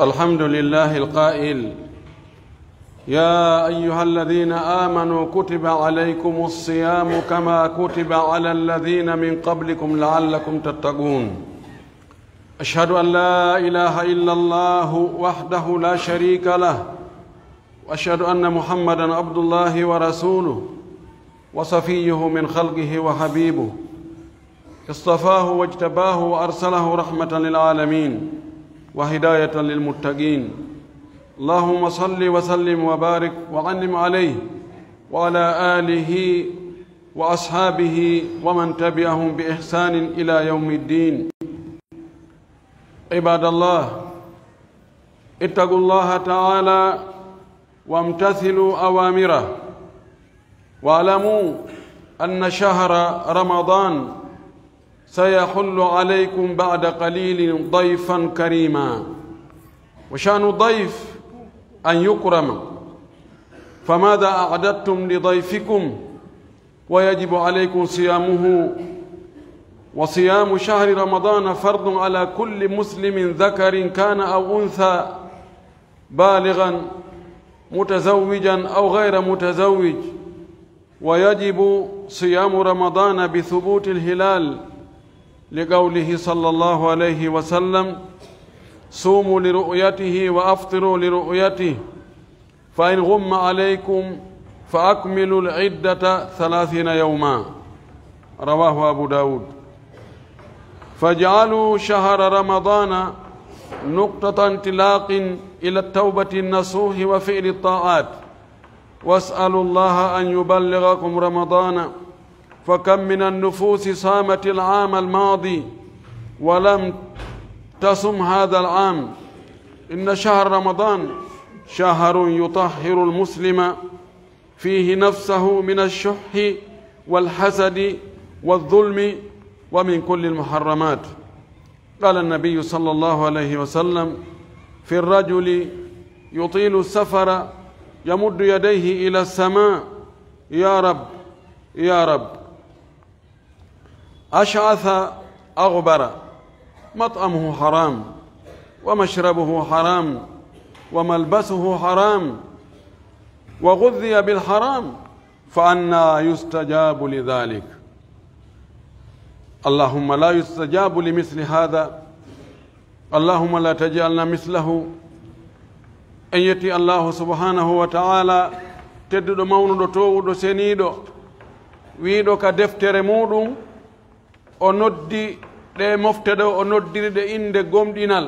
الحمد لله القائل: يا أيها الذين آمنوا كتب عليكم الصيام كما كتب على الذين من قبلكم لعلكم تتقون. أشهد أن لا إله إلا الله وحده لا شريك له، وأشهد أن محمدًا عبد الله ورسوله وصفيه من خلقه وحبيبه، اصطفاه واجتباه وأرسله رحمة للعالمين وهداية للمتقين. اللهم صل وسلم وبارك وأنعم عليه وعلى آله وأصحابه ومن تبعهم بإحسان إلى يوم الدين. عباد الله، اتقوا الله تعالى وامتثلوا أوامره، واعلموا أن شهر رمضان سيحل عليكم بعد قليل ضيفا كريما، وشأن الضيف أن يكرم. فماذا أعددتم لضيفكم؟ ويجب عليكم صيامه. وصيام شهر رمضان فرض على كل مسلم ذكر كان أو أنثى، بالغا متزوجا أو غير متزوج. ويجب صيام رمضان بثبوت الهلال، لقوله صلى الله عليه وسلم: صوموا لرؤيته وأفطروا لرؤيته، فإن غم عليكم فأكملوا العدة 30 يوما. رواه أبو داود. فاجعلوا شهر رمضان نقطة انطلاق إلى التوبة النصوح وفعل الطاعات، واسألوا الله أن يبلغكم رمضان. فكم من النفوس صامت العام الماضي ولم تصم هذا العام. إن شهر رمضان شهر يطهر المسلم فيه نفسه من الشح والحسد والظلم ومن كل المحرمات. قال النبي صلى الله عليه وسلم: في الرجل يطيل السفر يمد يديه إلى السماء: يا رب يا رب، أشعث أغبر، مطعمه حرام ومشربه حرام وملبسه حرام وغذي بالحرام، فأنى يستجاب لذلك؟ اللهم لا يستجاب لمثل هذا، اللهم لا تجعلنا مثله. en yetti allahu subhanahu wa ta'ala tedduɗo mawnuɗo towuɗo seniiɗo wiiɗo ka deftere muɗum o noddi ɗe mofte ɗo o noddiri ɗe inde gomɗinal,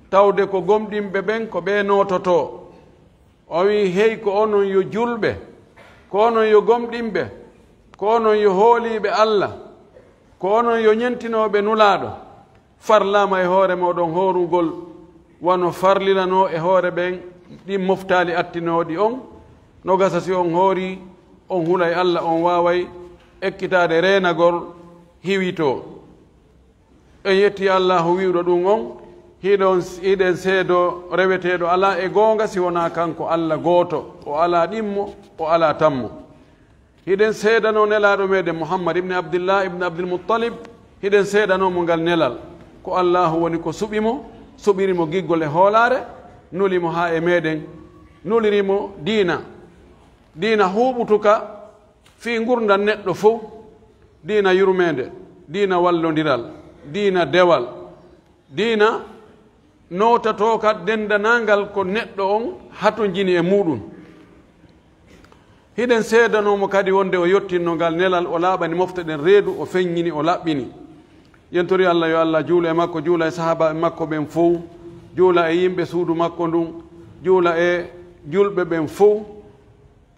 tawde ko gomɗinɓe ɓen ko ɓe nototo. o wi: hey, ko onon yo julɓe, ko onon yo gomɗinɓe, ko onon yo hooliɓe Allah, ko onon yo ñentinoɓe nulaaɗo, farlama e hoore moɗon hoorugol wano farlirano e hoore ɓen ɗin moftali attinoɗi on. no gasa si on hoori on hula e Allah, on waway ekkitade renagol hiwito. en yetti allahu wiwɗo ɗum on: hiɗen seedo reweteɗo ala e goonga si wona kanko Allah gooto, o ala ɗimmo, o ala tammo. hiɗen seedano nelaɗo meɗen Muhammad ibne Abdillah ibne Abdulmuttalib, hiɗen seedanomo ngal nelal ko allahu woni ko suɓimo, suɓirimo giggol e hoolare, nulimo ha e meɗen, nulirimo diina huɓutuka fi gurdam neɗɗo fof, diina yurmede, diina wallodiral, diina dewal, diina notatoka dendanangal ko neɗɗo on hato jini e muɗum. hiɗen seedanomo kadi wonde o yottinno ngal nelal, o laaɓani mofteɗen reedu, o feññini, o laɓɓini. yentori Allah yo Allah juula e makko, juula e sahaba e makko ɓen fof, juula e yimɓe suudu makko ndun, juula e julɓe ɓen fof,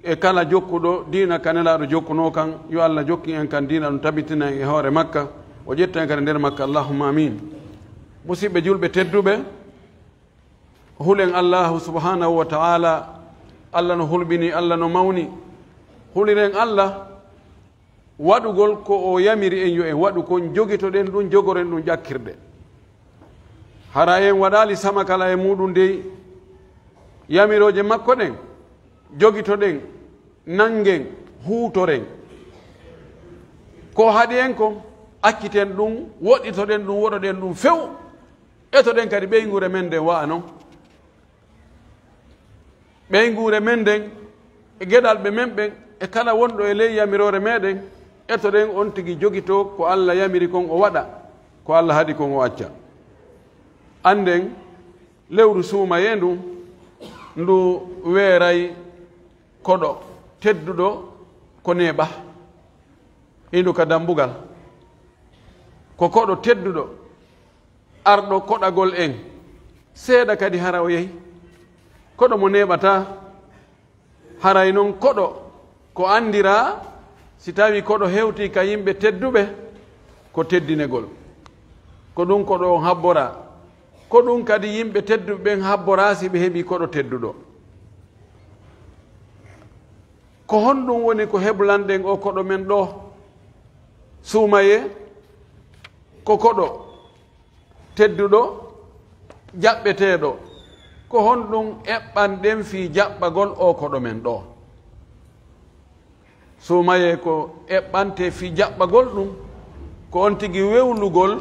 e kala jokkuɗo diina ka nelaɗo jokkuno kan. yo Allah jokki en kan diina ɗum tabitina e hoore makka, o ƴetta en kadi nder makka. Allahumma amin. musidɓe julɓe tedduɓe, hulen allahu subhanahu wa ta'ala, Allah no hulɓini, Allah no mawni. huliren Allah waɗugol ko o yamiri en yo en waɗu kon jogitoɗen ɗum, jogoren ɗum ƴakkirɗe. hara en waɗali sama kala e muɗum dey yamiroje makko ɗen jogitoɗen, nangen, huutoren. ko haɗi en ko akkiten ɗum woɗɗitoɗen ɗum woɗoɗen ɗum few etoɗen kadi ɓeygure men nden wa'a noon ɓeygure men nden e geɗalɓe men ɓen e kala wonɗo e ley yamirore meɗen etoɗen on tigi jogito ko Allah yamiri kon o waɗa ko Allah haɗi kon o acca anden lewru suumaye ndu weeray koɗo tedduɗo ko neeɓa hindu ka dambugal ko koɗo tedduɗo arɗo koɗagol en seeɗa kadi hara o yehi koɗo mo neeɓata haray noon koɗo ko andira si tawi koɗo hewti ka yimɓe tedduɓe ko teddinegol ko ɗum koɗo on habbora ko ɗum kadi yimɓe tedduɓe ɓen habbora si ɓe heɓi koɗo tedduɗo ko honɗum woni ko heblanɗen o koɗo men ɗo suumaye ko koɗo tedduɗo jaɓɓeteɗo ko honɗum eɓɓanɗen fi jaɓɓagol o koɗo men ɗo suumaye ko eɓɓante fi jaɓɓagol ɗum ko on tigi wewlugol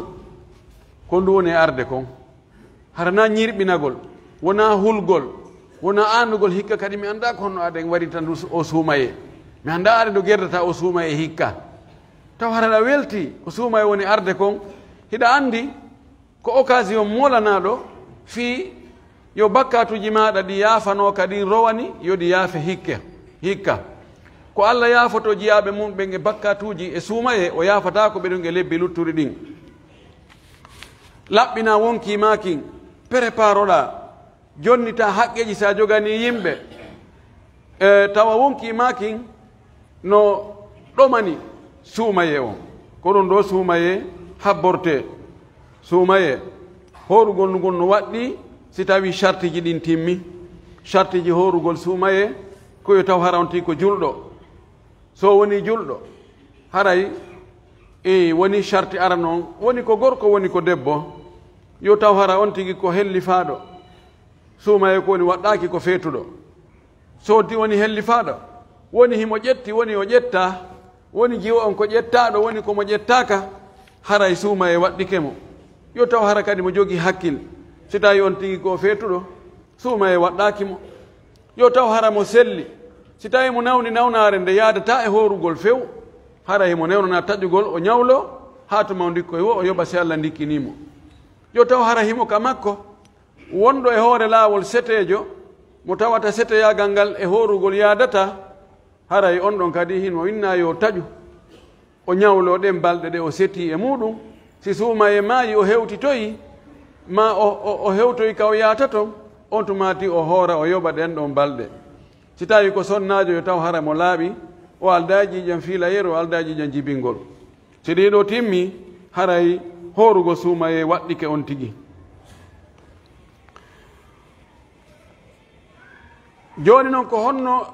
ko ndu woni arde kon harana ñirɓinagol wona hulgol wona andugol hikka kadi mi anda ko honno aɗen waɗita ndu o suumaye mi anda aɗa ndu gerdata o suumaye hikka taw haraɗa welti ko suumaye woni arde kon hiɗa andi ko occasion molanaɗo fi yo bakkatuji maɗa ɗi yaafano kadi rowani yoɗi yaafe hikka ko Allah yaafoto jiyaɓe mum ɓen e bakkatuji e suumaye o yaafata ko ɓeɗum e lebbi lutturi ɗin laɓɓina wonkimakin préparoɗa jonnita haqqeji sa jogani yimɓe tawa wonkimakin no ɗomani suumaye on ko ɗum ɗo suumaye habborte suumaye horugol ngol no waɗɗi si tawi chartiji ɗin timmi chartiji horugol suumaye koyo taw hara on ti ko julɗo so woni julɗo haray woni charti ara noon woni ko gorko woni ko debbo yo taw hara on tigi ko hellifaɗo suumaye ko woni waɗɗaki ko feetuɗo so woni hellifaɗo woni himo ƴetti woni o ƴetta woni jiwa on ko ƴettaɗo woni komo ƴettaka haray suumaye waɗɗike mo yo taw hara kadi mo jogii hakkille si tawi on tigi ko feetuɗo suumaye waɗɗaki mo yo taw hara mo selli si tawi mo nawni nawnare nde yaadata e horugol few hara himo newnana taƴugol o ñawlo ha to maw dikkoye wo o yoɓa si Allah dikkinimo yo taw hara himo ka makko wonɗo e hoore laawol setejo mo tawata seteyagal ngal e horugol yaadata haray on ɗon kadi himo winna yo taƴu o ñawlo ɗen balɗe ɗe o seti e muɗum si suumaye maayi o hewtitoyi ma o hewtoyi ka o yaata ton on tumati o hoora o yoɓa ɗen ɗon balɗe si tawi ko sonnajo yo taw hara mo laaɓi o aldaji jam fiilayere o aldaji jam jibingol si ɗiɗo timmi haray horugo suumaye waɗɗike on tigi joni noon ko honno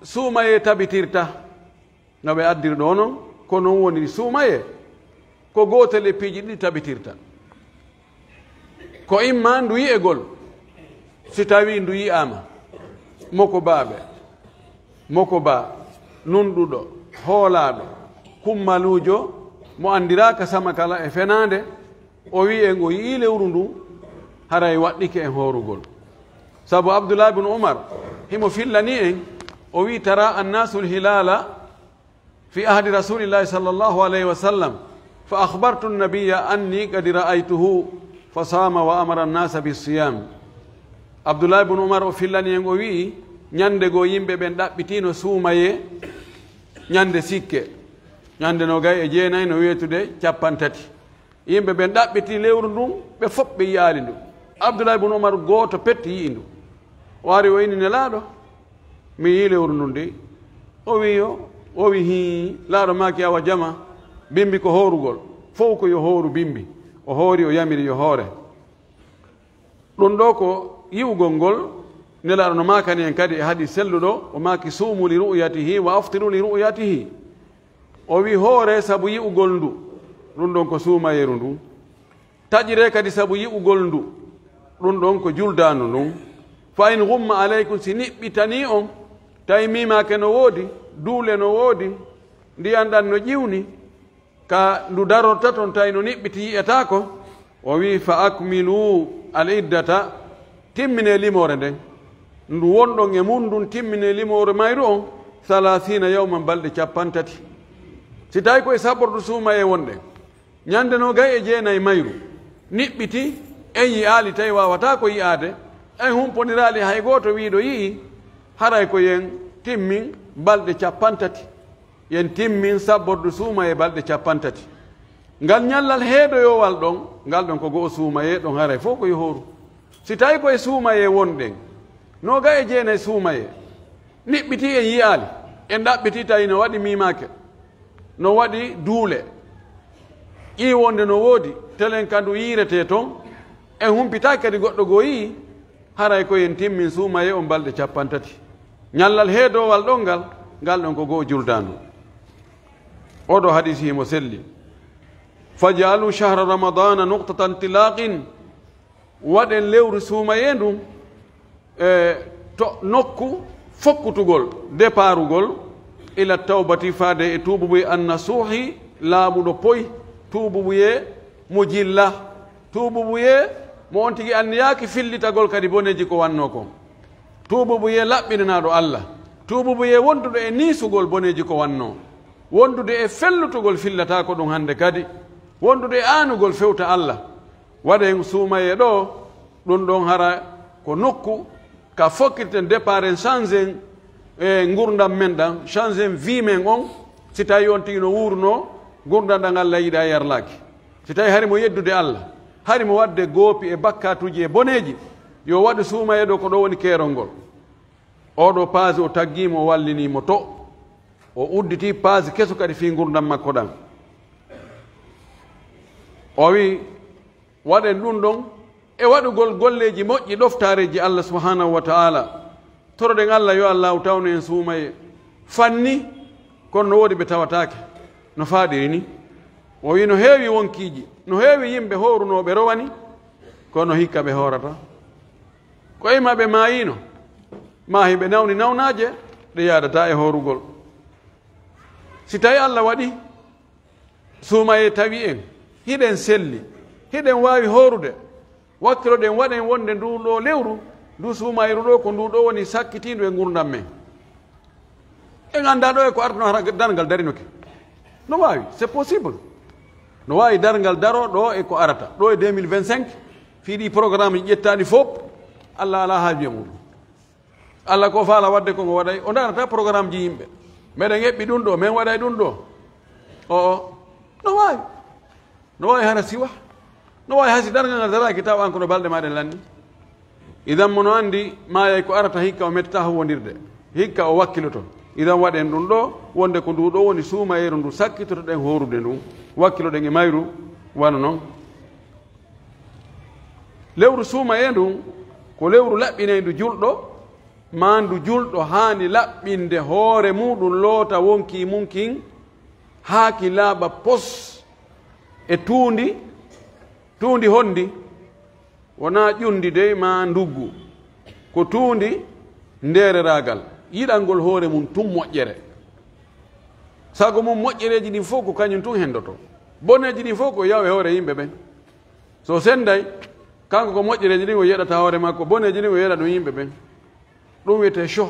suumaye tabitirta no ɓe addir ɗo noon ko noon woni suumaye ko gotel e piiji ɗi tabitirta ko imma ndu yi'egol si tawi ndu yi'ama moko baaɓe moko ba nunɗuɗo hoolaɗo kummalujo mo andiraka sama kala e fenade o wi en o yii lewru ndu haray waɗɗike en horugol sabu Abdullah ibn Umar himo fillani en o wi tara annasu lhilala fi ahdi rasulillahi sallallahu alayhi wa sallam fa akhbartu nnabiya anni qad ra'aytuhu fa sama wa amara annasa bisiyam Abdullah ibn Umar o fillani en o wi ñande go yimɓe ɓen ɗaɓɓitino suumaye ñande sikke ñande no gay e jeenayi no weetude capantati yimɓe ɓen ɗaɓɓiti lewru ndun ɓe fof ɓe yiyaali ndu Abdullah ibn Umar gooto petti yii ndu o ari o ini nelaaɗo mi yii lewru ndun de o wi hi laaɗo maaki awa jama bimbi ko horugol fof ko yo hooru bimbi o hoori o yamiri yo hoore ɗum ɗo ko yiwgol ngol nelaaɗo no maakani en kadi e haɗi selluɗo o maaki suumu li ru'yatihi wa aftiru li ru'yatihi o wi hoore sabu yi'ugol ndu ɗum ɗon ko suumayeru ndu taƴire kadi sabu yi'ugol ndu ɗum ɗon ko juldandu ndun fa in gumma aleykum si niɓɓitani on tawi mimake no woodi duule no woodi ndiyan ɗan no ƴiwni ka ndu darorta toon tawi no niɓɓiti yi'ata ko o wi fa akmilu al iddata timmine limore nden ndu wonɗon e mum ndun timmine limore mayru on 30 yawman balɗe 50 si tawi koye saɓorɗo suumaye wonɗen ñande no gay e jeenayi mayru niɓɓiti en yi'aali tawi wawata ko yi'ade en humponirali hay goto wiiɗo yii haray ko yen timmin balɗe 50 yen timmin saɓorɗo suumaye balɗe 50 ngal ñallal heedoyowal ɗon ngal ɗon ko go'o suumaye ɗon haray fof koye horu si tawi koye suumaye wonɗen no ga e jeenayi suumaye niɓɓiti en yi'aali en ɗaɓɓiti tawi no waɗi mimake no waɗi duule ƴiwonde no woodi telen kandu yiirete toon en humpitaki kadi goɗɗo goo yii haray koyen timmin suumaye on balɗe 50 ñallal heedowal ɗon ngal ngal ɗon ko goo juldandu oɗo hadis himo selli fajalu chahra ramadana nuqtatan tilaqin waɗen lewru suumaye ndum to nokku fokkutugol départugol ila tawbati faade e tuububuye annasuhi laaɓuɗo poy tuububuye mo jilla tuububuye mo on tigi anniyaki fillitagol kadi boneji ko wanno kon tuububuye laɓɓinanaɗo allah tuububuye wonduɗo e niisugol boneji ko wanno wondude e fellutugol fillata ko ɗum hande kadi wondude e aanugol fewta allah waɗen suumaye ɗo ɗum ɗon hara ko nokku ka fokkirten départ en change e gurdam men ɗan change en vie men on si tawi on tigi no wuurno gurdam ɗan allah yiɗa yarlaki si tawi hari mo yeddude allah hari mo wadde goopi e bakkatuji e boneji yo waɗu suumaye ɗo ko ɗo woni keerol ngol oɗo paasi o taggimo o wallinimo to o udditi paasi keso kadi fi gurdam makko ɗan o wi waɗen ɗum ɗon e waɗugol golleji moƴƴi ɗoftareji allah subhanahu wa taala toroɗen allah yo allahu tawno en suumaye fanni kono no woodi ɓe tawatake no faaɗiri ni o wi no heewi wonkiiji no heewi yimɓe horunoɓe rowani kono hikka ɓe horata ko ima ɓe maayino ma hiɓe nawni nawnaje ɗe yadata e horugol si tawi allah waɗi suumaye tawi en hiɗen selli hiɗen wawi horude wakkilo ɗen waɗen wonde ndu ɗo lewru ndu suumayru ɗo ko ndu ɗo woni sakkitindu e gurdam men en anda ɗo e ko artuno hara dargal darinoke no wawi c'est possible no wawi dargal daro ɗo e ko arata ɗo e 2025 fiiɗi programme ji ƴettani fof allah ala haaji e muɗum allah ko faala wadde ko ngo waɗay o darata programme ji yimɓe meɗen eɓɓi ɗum ɗo min waɗay ɗum ɗo o no wawi hara siwa no wawi hasi dargal ngal daraki taw an kono balɗe maɗen lanni idan mono andi mayay ko arata hikka o mettata howondirde hikka o wakkiloto idan waɗen ɗum ɗo wonde ko ndu ɗo woni suumayeru ndu sakkitotoɗen horude ndu wakkiloɗen e mayru wano noon lewru suumaye ndu ko lewru laɓɓinendu julɗo ma ndu julɗo haani laɓɓinde hoore muɗum loota wonki munkin haaki laaɓa pos e tuundi honndi wona ƴundi dey ma nduggu ko tuundi ndereragal yiɗalngol hoore mum tun moƴƴere sago mum moƴƴereji ɗin fof ko kañum tun hendoto boneji ɗin fof ko yaw e hoore yimɓe ɓen so senday kanko ko moƴƴereji ɗin o yeɗata hoore makko boneji ɗin o yeɗa ɗum yimɓe ɓen ɗum wiyete cho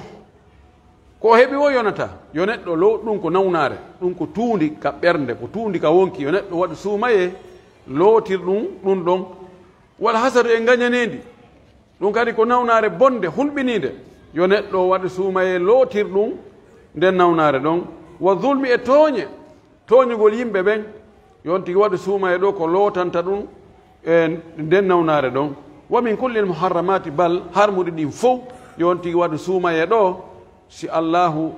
ko heɓi wo yonata yo neɗɗo lo ɗum ko nawnare ɗum ko tuundi ka ɓernde ko tuundi ka wonki yo neɗɗo waɗa suumaye lootir ɗum ɗon wala hasaru e gañanendi ɗum kadi ko nawnare bonde hulɓinide yo neɗɗo waɗa suumaye lootir ɗum nden nawnare ɗon wa zulmi e tooñugol yimɓe ɓen yon tigi waɗa suumaye ɗo ko lootanta ɗum e nden nawnare ɗon wa min kulli muharramati bal harmuɗe ɗin fof yon tigi waɗa suumaye ɗo si allahu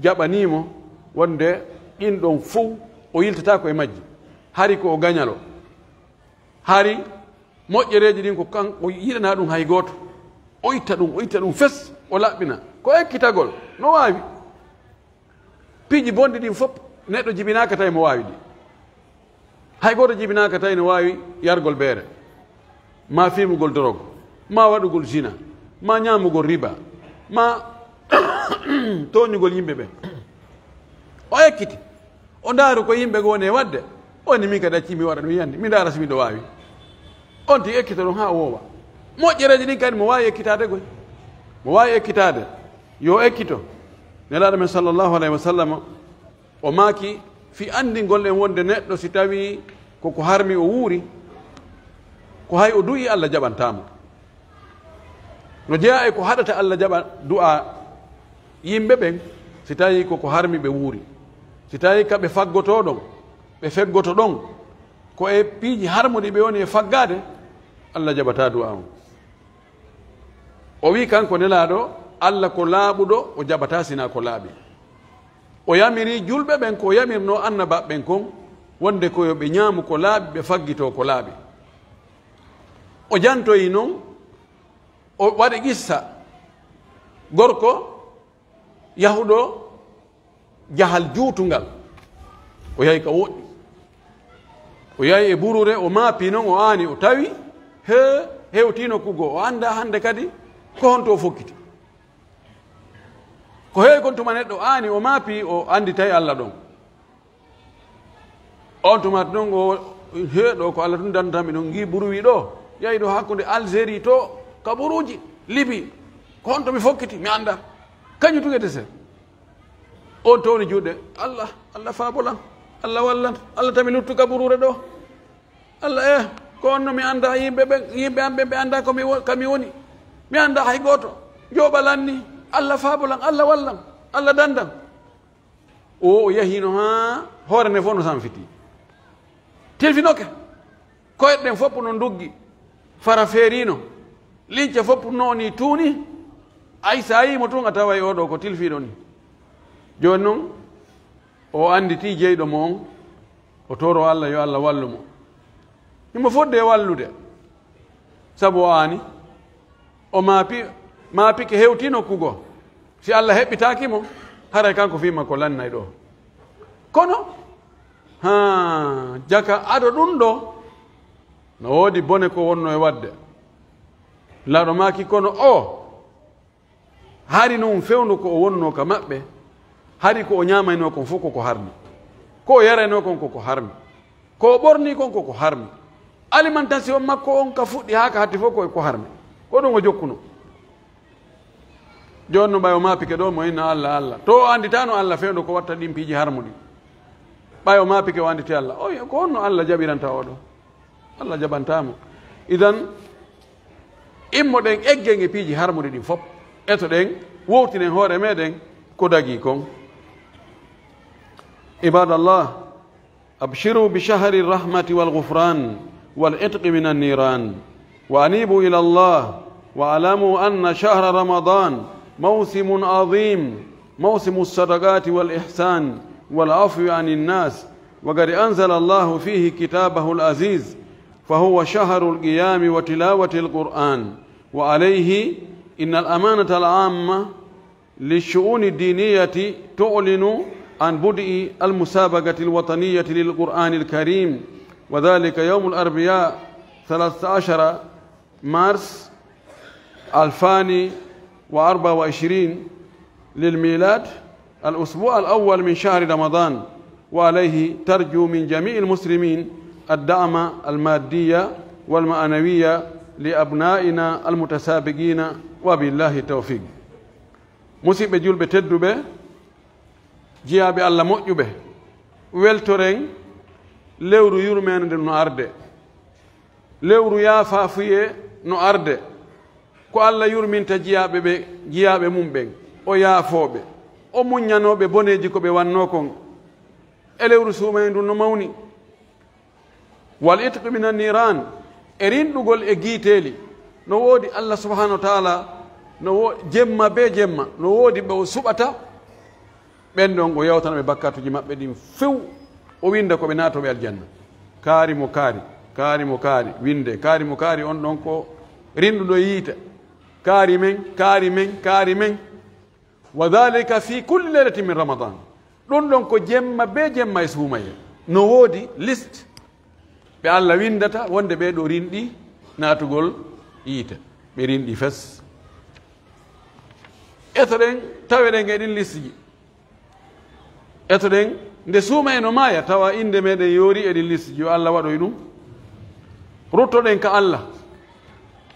jaɓanimo wonde ɗin ɗon fof o yiltata ko e majji hari ko o gañalo hari moƴƴereji ɗin ko kanko yiɗana ɗum hay gooto o itta ɗum fes o laɓɓina ko ekkitagol no wawi piiji bonɗi ɗin fof neɗɗo jibinaka tawi mo wawi ɗi hay gooto jibinaka tawi no wawi yargol beere ma firmugol drogue ma waɗugol zina ma ñamugol riba ma toñugol yimɓe ɓen o ekkiti o ndaaru ko yimɓe gone wadde oni min kadi acci mi waɗa ɗum yiyande mi ndaara so miɗo waawi on ti ekkita ɗum ha woowa moƴƴereji ɗin kadi mo waawi ekkitade koy mo waawi ekkitade yo ekkito nelaaɗo men sallllahu alayhi wa sallam o maaki fi anndingol en wonde neɗɗo si tawi koko harmi o wuuri ko hay o du'i Allah jaɓantamo no jeeya e ko haɗata Allah jaɓa du'a yimɓe ɓen si tawi koko harmi ɓe wuuri si tawi kaɓe faggoto ɗon ɓe feggoto ɗon ko e piiji harmuɗi ɓe woni e faggade Allah jaɓata du'a on o wi kanko nelaɗo Allah ko laaɓuɗo o jaɓata sina ko laaɓi o yamiri julɓe ɓen ko yamirno annaba ɓen kon wonde koyo ɓe ñaamu ko laaɓi ɓe faggito ko laaɓi o jantoyi noon o waɗi qissa gorko yahuɗo jahal juutungal o yahi ka woɗɗi o yahi e burure o maapi noon o aani o tawi hewtino kugo o annda hannde kadi ko honto o fokkiti ko heewi kon tuma neɗɗo aani o maapi o anndi tawi Allah ɗon on tumata ɗon o heeɗo ko Allah tun dantami ɗon gi buruwi ɗo yahi ɗo hakkude Algérie to ka buruji Libi ko honto mi fokkiti mi annda kañum tugete sen on towni juuɗe Allah faabolan Allah wallan Allah tami luttu ka burure ɗo Allah ko onno mi annda yimɓe am ɓe annda kami woni mi annda hay gooto jooɓalanni Allah faabolan Allah wallan Allah dandan o yahino ha hoore nde fof no sanfiti tilfinoke koyɗen fopp no duggi fara feerino lince fopp nooni tuuni ay sa yimo tun a tawa oɗo ko tilfiɗo ni joni noon o anditi jeyɗo mo on o toro Allah yo Allah wallu mo himo fodde wallude sabu o aani o maapi ke hewtino kugo si Allah heɓɓitakimo haray kanko fima ko lannay ɗo kono jaka aɗo ɗum ɗo no woodi bone ko wonno e wadde laaɗo maaki kono o hari noon fewndu ko o wonno ka maɓɓe hari ko o ñamayno kon fof koko harmi ko o yarayno kon koko harmi ko o ɓorni kon koko harmi alimentation makko on ka fuɗɗi haa ka hatti fof ko harmi ko ɗum o jokkuno joni no ɓay o maapike ɗo mo inna Allah to o anditano Allah fewndu ko watta ɗin piiji harmuɗi ɓay o maapike o anditi Allah o ko honno Allah jaɓiranta oɗo Allah jaɓantamo idan immoɗen eggen e piiji harmuɗi ɗin fof etoɗen wowtinen hoore meɗen ko dagi kon ibadallah abshiru bishahri الرحمة والغفران والعتق من النيران وأنيبوا إلى الله واعلموا أن شهر رمضان موسم عظيم موسم الصدقات والإحسان والعفو عن الناس وقد أنزل الله فيه كتابه العزيز فهو شهر القيام وتلاوة القرآن وعليه إن الأمانة العامة للشؤون الدينية تعلن عن بدء المسابقة الوطنية للقرآن الكريم وذلك يوم الأربعاء 13 مارس 2024 للميلاد الأسبوع الأول من شهر رمضان وعليه ترجو من جميع المسلمين الدعم المادي والمعنوي لأبنائنا المتسابقين وبالله التوفيق musidɓe julɓe tedduɓe jeyaaɓe Allah moƴƴuɓe weltoren lewru yurmede nde no arde lewru yaafafuye no arde ko Allah yurminta jeyaaɓe mum ɓen o yaafooɓe o muññanooɓe boneeji ko ɓe wanno kon e lewru suumay ndu no mawni wal itqu min anniran e rinɗugol e giiteeli no woodi Allah subhanahu wa taala no jemma be jemma no woodi ɓe o suɓata ɓen ɗon o yewtana ɓe bakkatuji maɓɓe ɗin few o winda ko ɓe naatoɓe aljanna kaari mo kaari winde kaari mo kaari on ɗon ko rinɗuɗo yiita kaari men wa dhalika fi kulli leylatin min ramadan ɗum ɗon ko jemma be jemma e suumaye no woodi liste ɓe Allah windata wonde ɓeɗo rinɗi naatugol yiita ɓe rinɗi fes etoɗen taweɗen e ɗin liste ji etoɗen nde suuma eno maaya tawa inde meɗen yoori eɗen lisji yo Allah waɗoy ɗum ruttoɗen ka Allah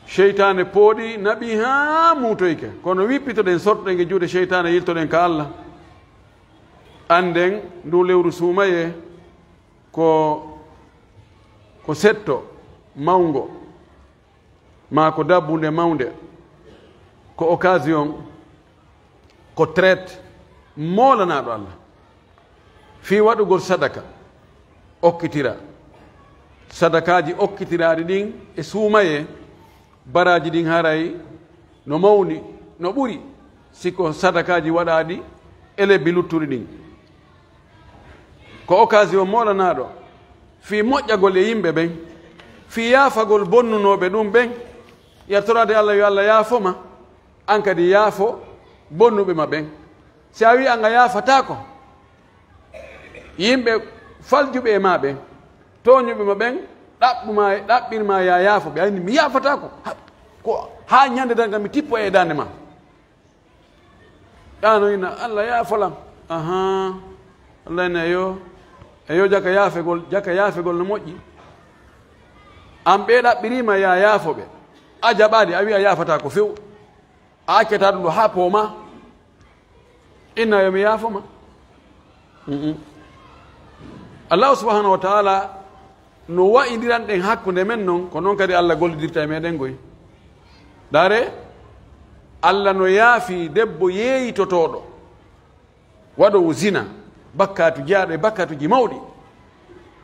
cheytane pooɗi naɓi ha muutoyke kono wippitoɗen sortoɗen e juuɗe cheytane yiltoɗen ka Allah anden ndu lewru suumaye ko setto mawngo ma ko dabbunde mawnde ko occasion ko traite moolanaɗo Allah fi waɗugol sadaka okkitira sadakaji okkitiraɗi ɗin e suumaye baraji ɗin haray no mawni no ɓuri siko sadakaji waɗaɗi e lebbi luttuɗi ɗin ko occasion molanaɗo fi moƴƴagol e yimɓe ɓen fi yaafagol bonnunoɓe ɗum ɓen yettorade Allah yo Allah yaafoma an kadi yaafo bonnuɓe ma ɓen si a wi anga yaafatako yimɓe faljuɓe e ma ɓen toñuɓe ma ɓen ɗaɓɓirma ya yaafo ɓe andi mi yaafatako ko ha ñande danga mi tippo e dande ma ƴanoyna Allah yaafolam aha Allah ne eyo jaka yaafegol no moƴƴi an ɓe ɗaɓɓirima ya yaafoɓe a jaɓaɗi a wi a yaafata ko few a accata ɗum ɗo ha pooma inna yomi yaafoma Allah subhanahu wa ta'ala no wa'idiran ɗen hakkunde men noon ko noon kadi Allah gollidirta e meɗen goy dare Allah no yaafi debbo yeeyitotoɗo waɗowo zina bakkatu jaaɗo e bakkatuji mawɗi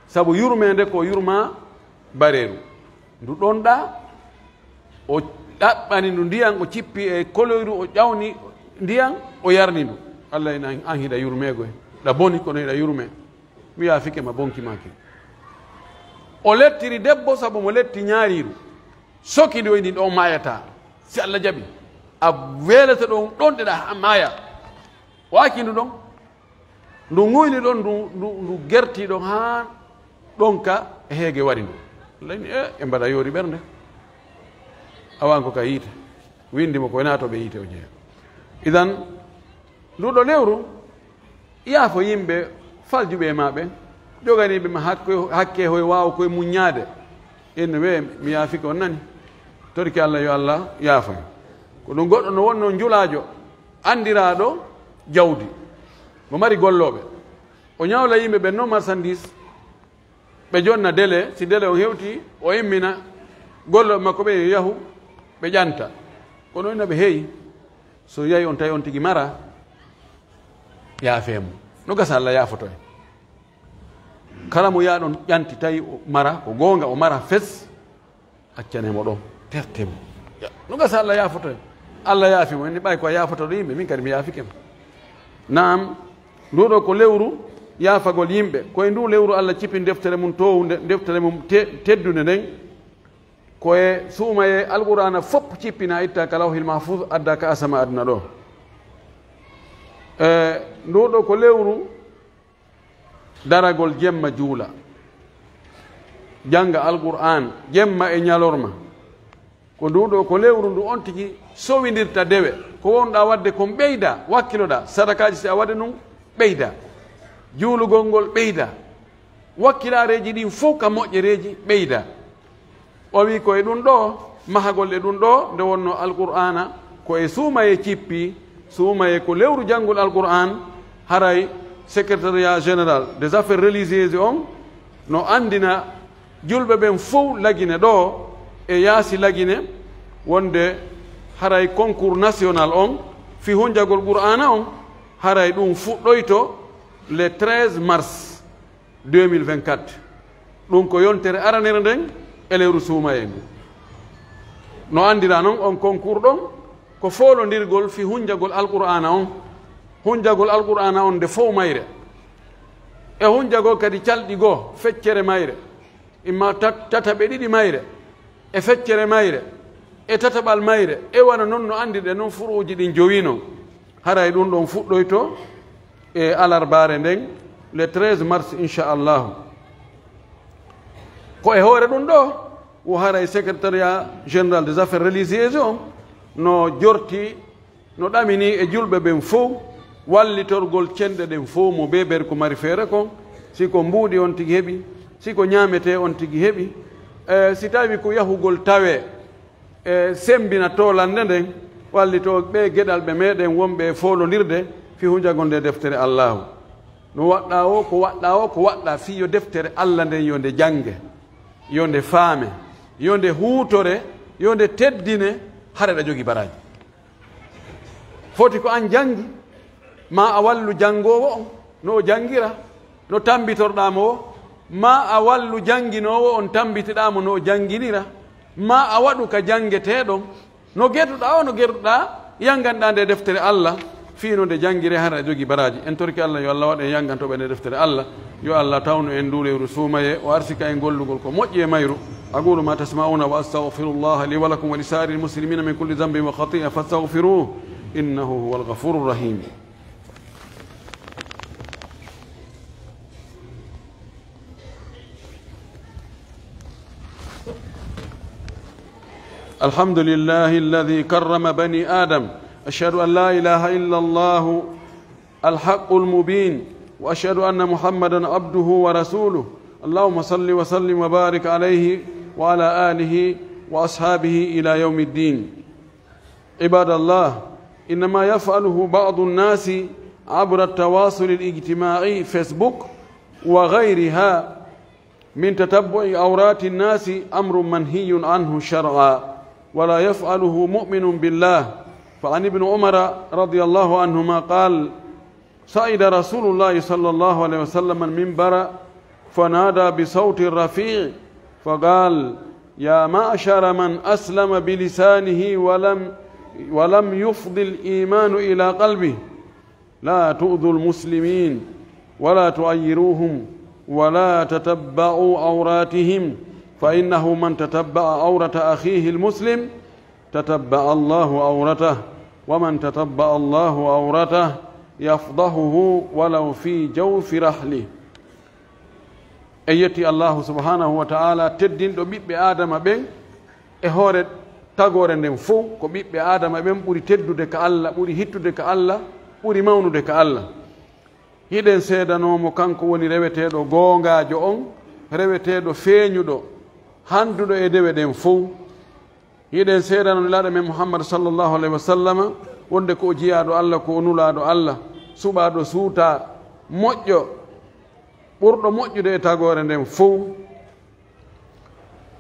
sabu yurmede ko yurma bareeru ndu ɗonɗa o ɗaɓɓani ndu ndiyan o cippi e koloyru o ƴawni ndiyan o yarni ndu Allah en an hiɗa yurmegoy ɗa boni kono hiɗa yurme mi yaafike ma bonkimaki o lettiri debbo sabu mo letti ñaariru soki ɗo ɗin ɗo mayata si Allah jaɓi a welata ɗon ɗonɗeɗa ha maaya o aki ndu ɗon ndu ŋuyni ɗon ndu gerti ɗon ha ɗon ka e heege wari ndu layni e mbaɗa yoori ɓernde awan ko ka yiite windimo koye naatoɓe yiite o jeeya idan nduɗo lewru yaafo yimɓe faljuɓe e maɓe joganiɓe ma hakke hoye wawa koye muññaade enne we mi yaafike on nani torki Allah yo Allah yaafoy ko ɗum goɗɗo no wonno julaajo andiraɗo jawdi mo mari golloɓe o ñawla yimɓe ɓe no marchandise ɓe jonna délai si délai o hewti o immina golloɓe makko ɓe yo yahu ɓe ƴanta kono ina ɓe heeyi so yahi on tawi on tigi mara yaafemo no gasa Allah yaafoto en kala mo yaɗon ƴanti tawi o mara ko gonga o mara fes accanemo ɗon tertemo no gasa Allah yaafoto en Allah yaafimo en ɓay ko yaafotoɗo yimɓe min kadi mi yaafikemo naam nduɗo ko lewru yaafagol yimɓe koye ndu lewru Allah cippi deftere mum towde deftere mum teddude nden koye suumaye alqur'ana fopp cippina itta ka lawhil mahfuz adda ka asama aduna ɗo nduɗo ko lewru daragol jemma juula janga alqur'an jemma e ñalorma ko nduɗo ko lewru ndu on tigi sowidirta dewe ko wonɗa wadde kon ɓeyda wakkiloɗa sadakaji si a waɗa num ɓeyda juulugol ngol ɓeyda wakkilareji ɗin fof ka moƴƴereji ɓeyda o wi koye ɗum ɗo mahagol e ɗum ɗo nde wonno alqur'ana ko e suumaye cippi suumaye ko lewru janngol alqur'an haray secrétariat général des affaires religieuses on no andina julɓe ɓen fof lagine ɗo e yaasi lagine wonde haray concours national on fi hunjagol qur'ana on haray ɗum fuɗɗoyto le 13 mars 2024 ɗum ko yontere aranere nden e lewru suumaye ndu no andira noon on concours ɗon ko foolondirgol fi hunjagol alqur'ana on hunjagol alqur'ana on nde fof mayre e hunjagol kadi calɗi goo feccere mayre imma tataɓe ɗiɗi mayre e feccere mayre e tataɓal mayre e wana noon no andirɗe noon furuuji ɗin jowi noon haray ɗum ɗon fuɗɗoyto e alarbare nden le 13 mars inchallahu ko e hoore ɗum ɗo wo haray secrétariat général des affaires religieuses on no jorti no ɗamini e julɓe ɓen fof wallitorgol cenɗe ɗen fof mo beber ko mari feere kon siko mbuuɗi on tigi heɓi siko ñaamete on tigi heɓi si tawi ko yahugol tawe sembina tolande nden wallito ɓe geɗal ɓe meɗen wonɓe folondirde fi hujagonde deftere allahu no waɗɗa o ko waɗɗa o ko waɗɗa fi yo deftere allah nden yo nde jange yo nde faame yo nde huutore yo nde teddine hara ɗa jogi baraji foti ko an jangi ma a wallu jangowo on no o jangira no tambitorɗamo o ma a wallu janginowo on tambitiɗamo no o janginira ma a waɗu ka jangeteɗon no getuɗa o no getuɗa yanganɗa nde deftere allah fiino nde jangire hara jogi baraji en torki allah yo allah waɗa en yangantoɓe nde deftere allah yo allah tawnu en ndu lewru suumaye o arsika en gollugol ko moƴƴi e mayru aqulu ma tasma'una wa astaghfirullah li wa lakum wa li sa'iril muslimina min kulli dhanbin wa khati'a fastaghfiruhu innahu huwal ghafurur rahim. الحمد لله الذي كرم بني آدم أشهد أن لا إله إلا الله الحق المبين وأشهد أن محمدا عبده ورسوله اللهم صل وسلم وبارك عليه وعلى آله وأصحابه إلى يوم الدين. عباد الله إنما يفعله بعض الناس عبر التواصل الاجتماعي فيسبوك وغيرها من تتبع عورات الناس أمر منهي عنه شرعا ولا يفعله مؤمن بالله. فعن ابن عمر رضي الله عنهما قال صعد رسول الله صلى الله عليه وسلم المنبر فنادى بصوت رفيع فقال يا معشر من أسلم بلسانه ولم يفض الإيمان إلى قلبه لا تؤذوا المسلمين ولا تعيروهم ولا تتبعوا عوراتهم فإنه من تتبع عورة أخيه المسلم تتبع الله عورته ومن تتبع الله عورته يفضحه ولو في جوف رحله. أيتي الله سبحانه وتعالى تدين دو بيبي آدم بين هورد tagore nden fof ko ɓiɓɓe adama ɓen ɓuri teddude ka allah ɓuri hittude ka allah ɓuri mawnude ka allah. hiɗen seedanomo kanko woni reweteɗo goongajo on reweteɗo feeñuɗo handuɗo e dewe ɗen fof. hiɗen seedano nelaɗo men muhammad sallllahu alayhi wa sallam wonde ko o jiyaɗo allah ko o nulaɗo allah suɓaɗo suuta moƴƴo ɓurɗo moƴƴude e tagore nden fof.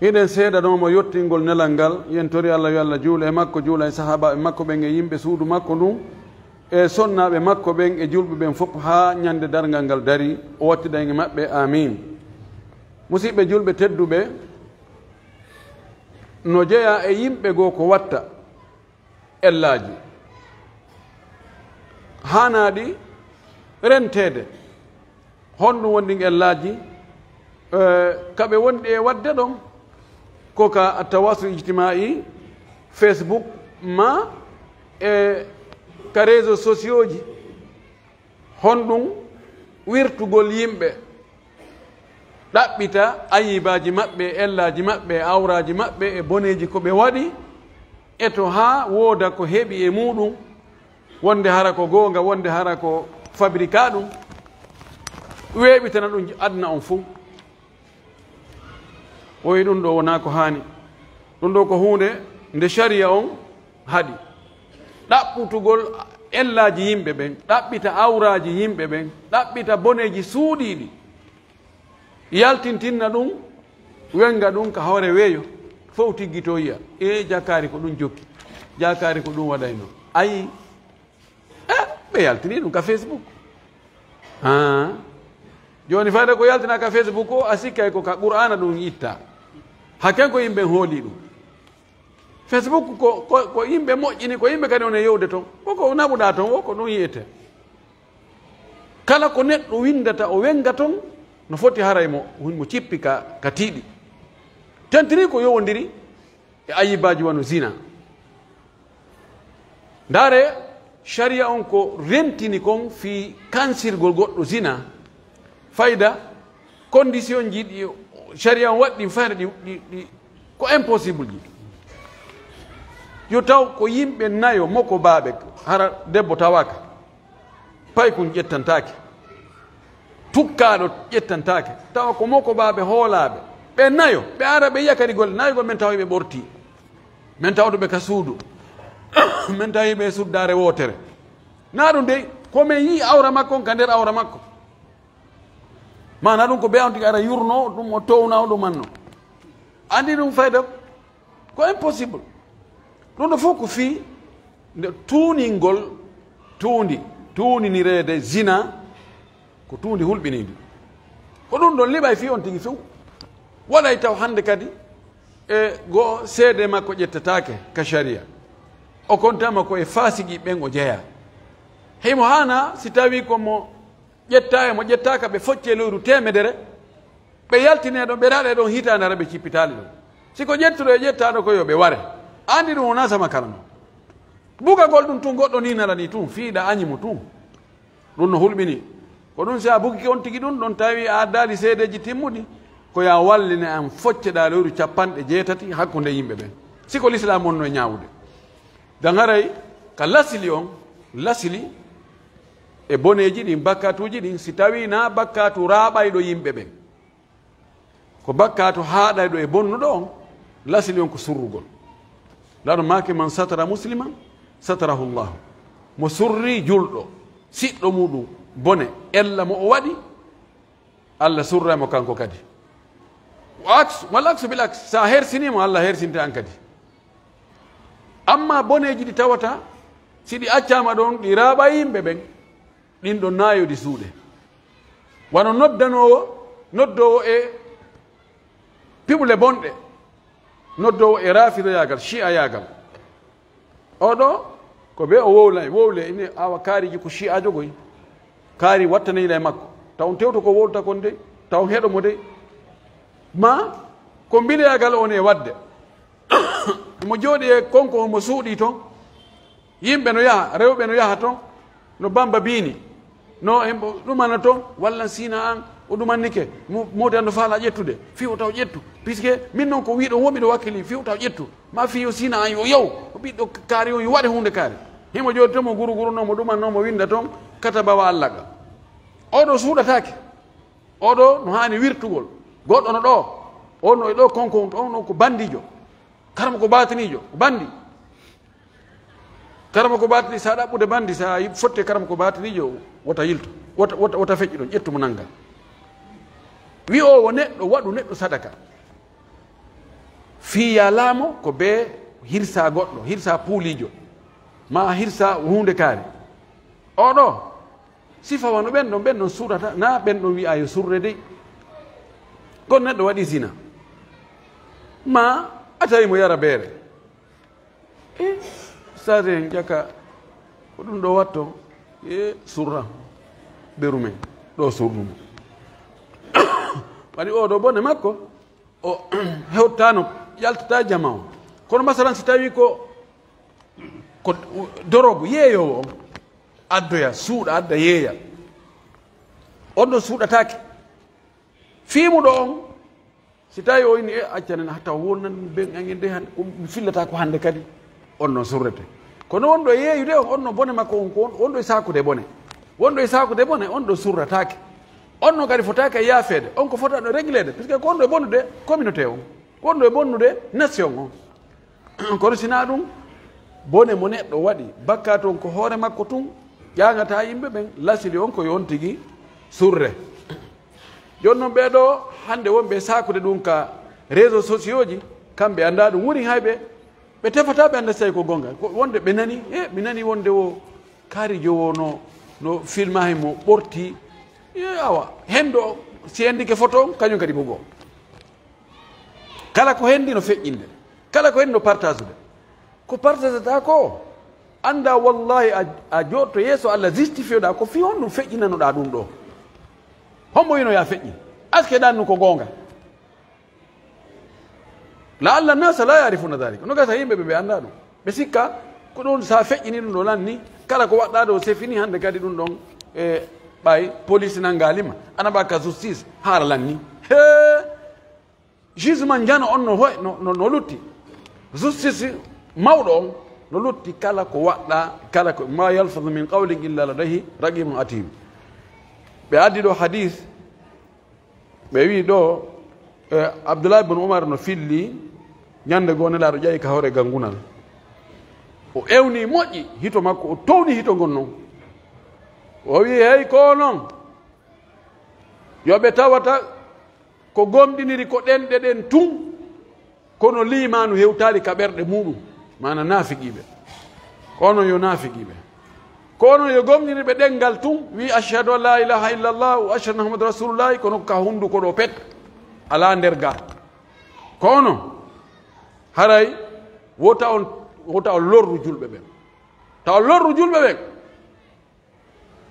hiɗen seedanomo yettingol nelal ngal yen tori allah yo allah juula e makko juula e sahaba e makko ɓen e yimɓe suudu makko ndun e sonnaɓe makko ɓen e julɓe ɓen fof ha ñande dargal ngal dari o wattida e maɓɓe amin. musidɓe julɓe tedduɓe no jeeya e yimɓe goo ko watta ellaji hanaɗi rentede honɗum wonɗi ellaji kaɓe wonɗi e wadde ɗon ko ka attawasul ijtimai facebook ma e ka réseau sociaux ji honɗum wirtugol yimɓe ɗaɓɓita ayibaji maɓɓe ellaji maɓɓe awraji maɓɓe e boneji ko ɓe waɗi e to ha wooda ko heeɓi e muɗum wonde hara ko goonga wonde hara ko fabrica ɗum weeɓitana ɗum adna on fuu. o wi ɗum ɗo wona ko haani ɗum ɗo ko hunde nde sharia on haɗi ɗaɓɓutugol ellaji yimɓe ɓen ɗaɓɓita awraji yimɓe ɓen ɗaɓɓita boneji suuɗiɗi yaltintinna ɗum wenga ɗum ka hoore weeyo fof tiggito yiya e jakkaari ko ɗum jokki jakkaari ko ɗum waɗayno ayi ɓe yaltini ɗum ka facebook joni fayda ko yaltina ka facebook o a sikkay ko ka qur'ana ɗum itta hakken ko yimɓe hooli ɗum. facebook ko yimɓe moƴƴini ko yimɓe kadi one yewde toon koko naɓuɗa toon o ko ɗum yiyete kala ko neɗɗo windata o wenga toon no foti haray mo cippi ka tiiɗi tentiri ko yowodiri e ayibaji wano zina. ndaare sharia on ko rentini kon fi kansirgol goɗɗo zina fayda condition ji ɗi sharia on waɗɗi fayda ɗi ko impossible ji yo taw ko yimɓe nayo moko baaɓe hara debbo tawaka paykun ƴettantake tukkaɗo ƴettantake tawa ko moko baɓe hoolaɓe ɓe nayo ɓe ara ɓe yiya kadi golle nayigol min tawa ɓe ɓorti min tawɗoɓe ka suudu min tawiɓe suddare wotere na ɗum dey komin yi awra makko on ka nder awra makko mana ɗum ko ɓe on tigi ara yurno ɗum o towna o ɗumanno andi ɗum fayda ko impossible ɗum ɗo fof ko fii nde tuuningol tuuninirede zina ko tuundi hulɓinidi ko ɗum ɗon liɓay fi on tigi few waɗay taw hande kadi e go seede makko ƴettatake ka sharia o kontama ko e fasigi ɓen o jeeya heymo hana si tawi komo ƴetta e mo ƴettaka ɓe focce leyru temedere ɓe yaltineɗon ɓe raɗe ɗon hitande ara ɓe cippitali ɗum siko ƴettuɗo e ƴettaɗo ko yo ɓe ware andi ɗum wona sama karano bugagol ɗum tun goɗɗo ni nala ni tun fiiɗa añimo tun ɗum no hulɓini ko ɗum si a bugiki on tigi ɗum ɗon tawi a addali seedeji timmuɗi ko ya walline an focceɗa leyru jeetati hakkude yimɓe ɓen siko l'islam onno e ñawude dangaray ka lasili on lasili e boneji ɗin bakkatuji ɗin si tawi na bakkatu raɓayɗo yimɓe ɓen ko bakkatu haaɗayɗo e bonnuɗo on lasili on ko surrugol laɗo make man satara musliman satarahu llahu mo surri julɗo siɗɗo muɗum bone ella mo o waɗi allah surramo kanko kadi wal aksu bil aks sa hersinimo allah hersinte an kadi amma boneji ɗi tawata si ɗi accama ɗon ɗi raaɓa yimɓe ɓen ɗin ɗon nayodi suuɗe wano noddowo e piɓle bonɗe noddowo e rafidoyagal chi'a yagal oɗo ko ɓe o wowle ine awa kaariji ko chi'a jogoy kaari wattaneyla e makko taw tewto ko wolta kon de taw heɗomo de ma ko mbileyagal on e wadde mo jooɗi e konko mo suuɗi toon yimɓe no yaha rewɓe no yaha toon no bamba biini no ɗumana toon walla sina an o ɗumannike modi an no faala ƴettude fiwo taw ƴettu puisque min noon ko wiɗo womiɗo wakkili fiwo taw ƴettu ma fiyo sina an yo yaw o ɓiɗɗo kaari o yo waɗe hunde kaari himo jooɗi toon mo gurugurunomo ɗumannomo winda toon katabawa allaga oɗo suuɗatake oɗo no hani wirtugol goɗɗo no ɗo on no e ɗo konko on ko bandijo karama ko batanijo ko bandi karama ko batani sa ɗaɓɓude bandi sa fotte karama ko batanijo wota yilto wota feƴƴi ɗon ƴettumo nanggal wi o wo neɗɗo waɗu neɗɗo sadaka fiya laamo ko be hirsa goɗɗo hirsa puulijo ma hirsa hunde kaari oɗo sifa wano ɓen ɗon suuɗata na ɓen ɗon wiya yo surre dey kono neɗɗo waɗi zina ma a tawi mo yara beere sade en ƴaka ko ɗum ɗo watto surra beru men ɗo surnumo waɗi oɗo bone makko o hewtano ƴaltata jama o kono masalan si tawi ko dorogo yeeyowo o addoya suuɗa adda yeeya on ɗo suuɗatake fiimuɗo on si tawi o ini accanen taw wonnan ɓen angen de mi fillata ko hande kadi on ɗon surrete kono wonɗo e yeeyude on onno bone makko on ko wonɗo e sakude bone wonɗo e sakude bone on ɗo surratake on no kadi fotake e yaafede on ko fotaɗo réglede puisque ko wonɗo e bonnude communauté on wonɗo e bonnude nation on kono sina ɗum bone mo neɗɗo waɗi bakka toon ko hoore makko tun ƴagata yimɓe ɓen lasili on ko yon tigui surre joni noon ɓeɗo hande wonɓe sakude ɗum ka réseau sociaux ji kamɓe anda ɗum woni hayɓe ɓe tefata ɓe anda so tawi ko gonga wonde ɓe nani mi nani wonde o kaarijo o no filma hemo ɓorti awa hendo si hendike photo on kañum kadi ko goo kala ko hendi no feƴƴinde kala ko hendi no partage ude ko partage ko anda wallahi a jotto yeeso Allah justifie ɗa ko fi honɗum feƴƴinanoɗa ɗum ɗo hombo wino ya feƴƴin aske ɗannu ko gonga la allah nasa la yarifuna dalika no gata yimɓe ɓe anda ɗum ɓe sikka ko ɗum sa feƴƴini ɗum ɗo lan ni kala ko waɗɗa ɗo se fini hande kadi ɗum ɗon e ɓay police nangalima ana ɓaka justice haara lan ni he jugement jano on no lutti justice mawɗo on no lutti kala ko waɗɗa kala ko ma yalfadu min qawlin illa ladayhi raqibun atid ɓe addi ɗo hadis ɓe wi ɗo Abdullah ibn Umar no filli ñande goo nelaɗo ƴawi ka hawre gangunal o ewni moƴƴi hito makko o towni hito ngon noon o wi hey ko noon yoɓe tawata ko gomɗiniri ko ɗenɗe ɗen tun kono limanu hewtali ka ɓerɗe muɗum mana nafiqiɓe kono yo nafiqiɓe kono yo gomɗiniɓe ɗengal tun wi ashhadu an la ilaha illallah wa ashhadu anna muhammadu rasulullahi kono ka hunduko ɗo pet ala nder ga kono haray wota on lorru julɓe ɓen ta on lorru julɓe ɓen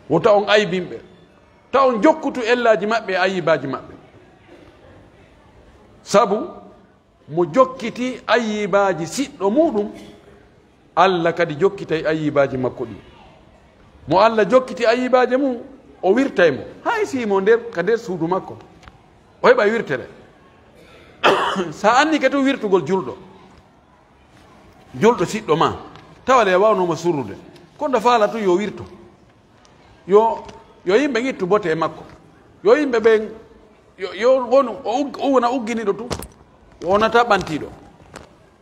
wota on aybinɓe ta on jokkutu ellaji maɓɓe e ayibaji maɓɓe sabu mo jokkiti ayibaji siɗɗo muɗum Allah kadi jokkitay ayibaji makko ɗi mo Allah jokkiti ayibaji mum o wirtay mo hay simo nder ka nder suudu makko o heɓa wirtere sa anni kadi wirtugol julɗo siɗɗo ma tawale wawnoma surrude kono faala tu yo wirto yo yimɓe gittu bote e makko yo yimɓe ɓen yo wonu o wona ugginiɗo tu wonata ɓantiɗo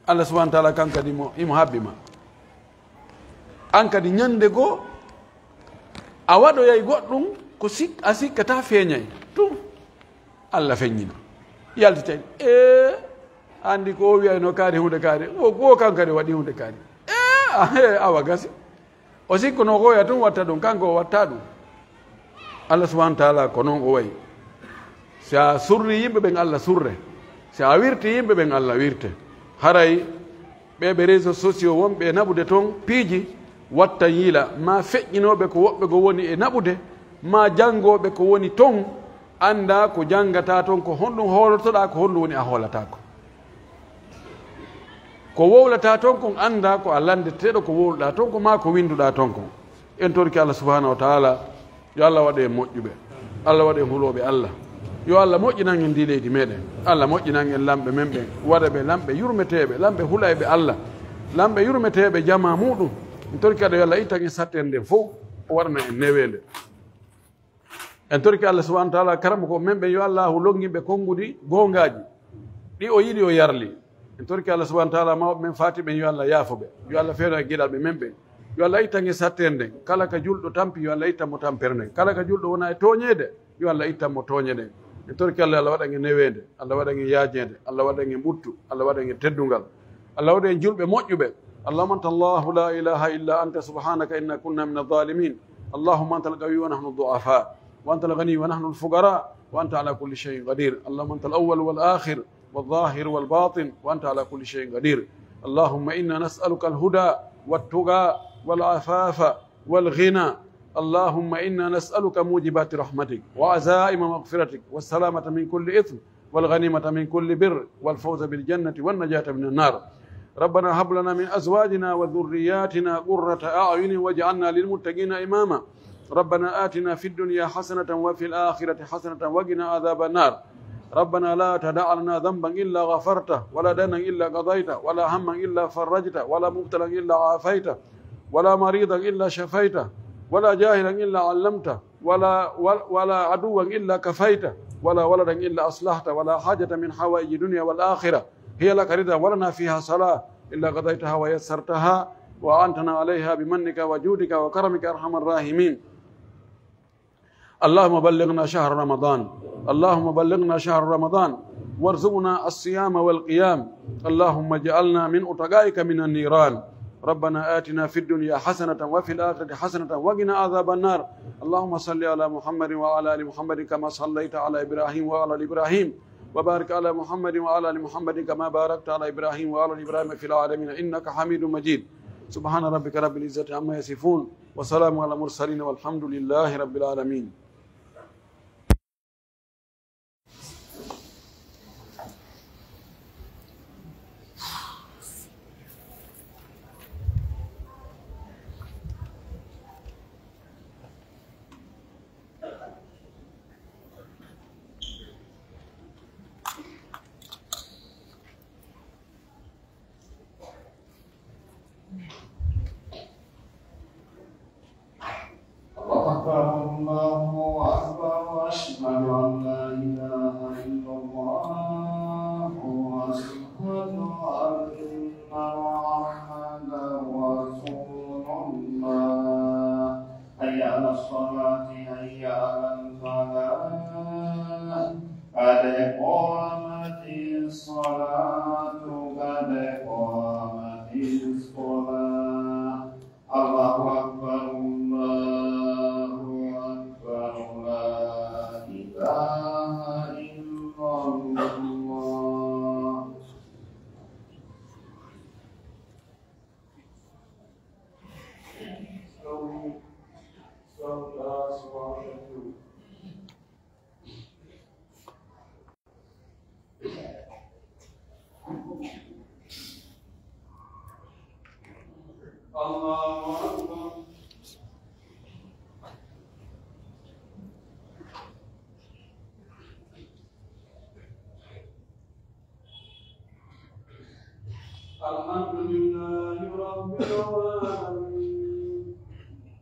Allah subahana taala kankadi imo habbima an kadi ñande goo a waɗoyay goɗɗum ko a sikkata feeñay tum Allah feññina yaltitay andi ko o wiyayno kaari hunde kaari o kankadi waɗi hunde kaari awa gasi o sikkuno koya tum watta ɗum kanko o watta ɗum Allah subahana taala ko noon o wayi si a surri yimɓe ɓen Allah surre si a wirti yimɓe ɓen Allah wirte haray ɓeɓe réseau sociaux wonɓe e naɓude toon piiji watta yiila ma feƴƴinoɓe ko woɓɓe ko woni e naɓude ma janngoɓe ko woni toon anda ko janngata toon ko honɗum hoolotoɗa ko honɗum woni a hoolatako ko wowlata toon kon anda ko a landeteɗo ko wowluɗa toon ko ma ko winduɗa toon kon en torki Allah subahanahu wa taala yo Allah waɗe moƴƴuɓe Allah waɗe huloɓe Allah yo Allah moƴƴinan en ndi leydi meɗen Allah moƴƴinan en lamɓe men ɓen waɗa ɓe lamɓe yurmeteɓe lamɓe hulayɓe Allah lamɓe yurmeteɓe jama muɗum en torki aɗa yo Allah ittan en satten nden fof o waɗana en newede en torki Allah subahana taala karama ko men ɓen yo Allahu longuiɓe konngudi gongaji ɗi o yiɗi o yarli en torki Allah subahana taala mawɓe men fati ɓen yo Allah yaafoɓe yo Allah feeno e guiɗalɓe men ɓen yo Allah ittan en satten nden kala ka julɗo tampi yo Allah ittanmo tampere nden kala ka julɗo wona e toñede yo Allah ittanmo toñe ɗen en torki Allah Allah waɗan e newede Allah waɗan e yaajede Allah waɗan e ɓuttu Allah waɗan e teddungal Allah waɗan e julɓe moƴƴuɓe اللهم أنت الله لا إله إلا أنت سبحانك إنا كنا من الظالمين اللهم أنت القوي ونحن الضعفاء وأنت الغني ونحن الفقراء وأنت على كل شيء قدير اللهم أنت الأول والآخر والظاهر والباطن وأنت على كل شيء قدير اللهم إنا نسألك الهدى والتقى والعفاف والغنى اللهم إنا نسألك موجبات رحمتك وعزائم مغفرتك والسلامة من كل إثم والغنيمة من كل بر والفوز بالجنة والنجاة من النار ربنا هب لنا من أزواجنا وذرياتنا قرة أعين واجعلنا للمتقين إماما ربنا آتنا في الدنيا حسنة وفي الآخرة حسنة وقنا عذاب النار ربنا لا تدع لنا ذنبا إلا غفرته ولا دينا إلا قضيته ولا هما إلا فرجته ولا مبتلا إلا عافيته ولا مريضا إلا شفيته ولا جاهلا إلا علمته ولا عدوا إلا كفيته ولا ولدا إلا أصلحته ولا حاجة من حوائج الدنيا والآخرة هي لك رضا ولنا فيها صلاة إلا قضيتها ويسرتها وأنتنا عليها بمنك وجودك وكرمك أرحم الراحمين اللهم بلغنا شهر رمضان اللهم بلغنا شهر رمضان وارزقنا الصيام والقيام اللهم اجعلنا من أتقائك من النيران ربنا آتنا في الدنيا حسنة وفي الآخرة حسنة وقنا عذاب النار اللهم صل على محمد وعلى آل محمد كما صليت على إبراهيم وعلى آل إبراهيم وبارك على محمد وعلى آل محمد كما باركت على إبراهيم وعلى آل إبراهيم في العالمين إنك حميد مجيد سبحان ربك رب العزة عما يصفون وسلام على المرسلين والحمد لله رب العالمين الحمد لله رب العالمين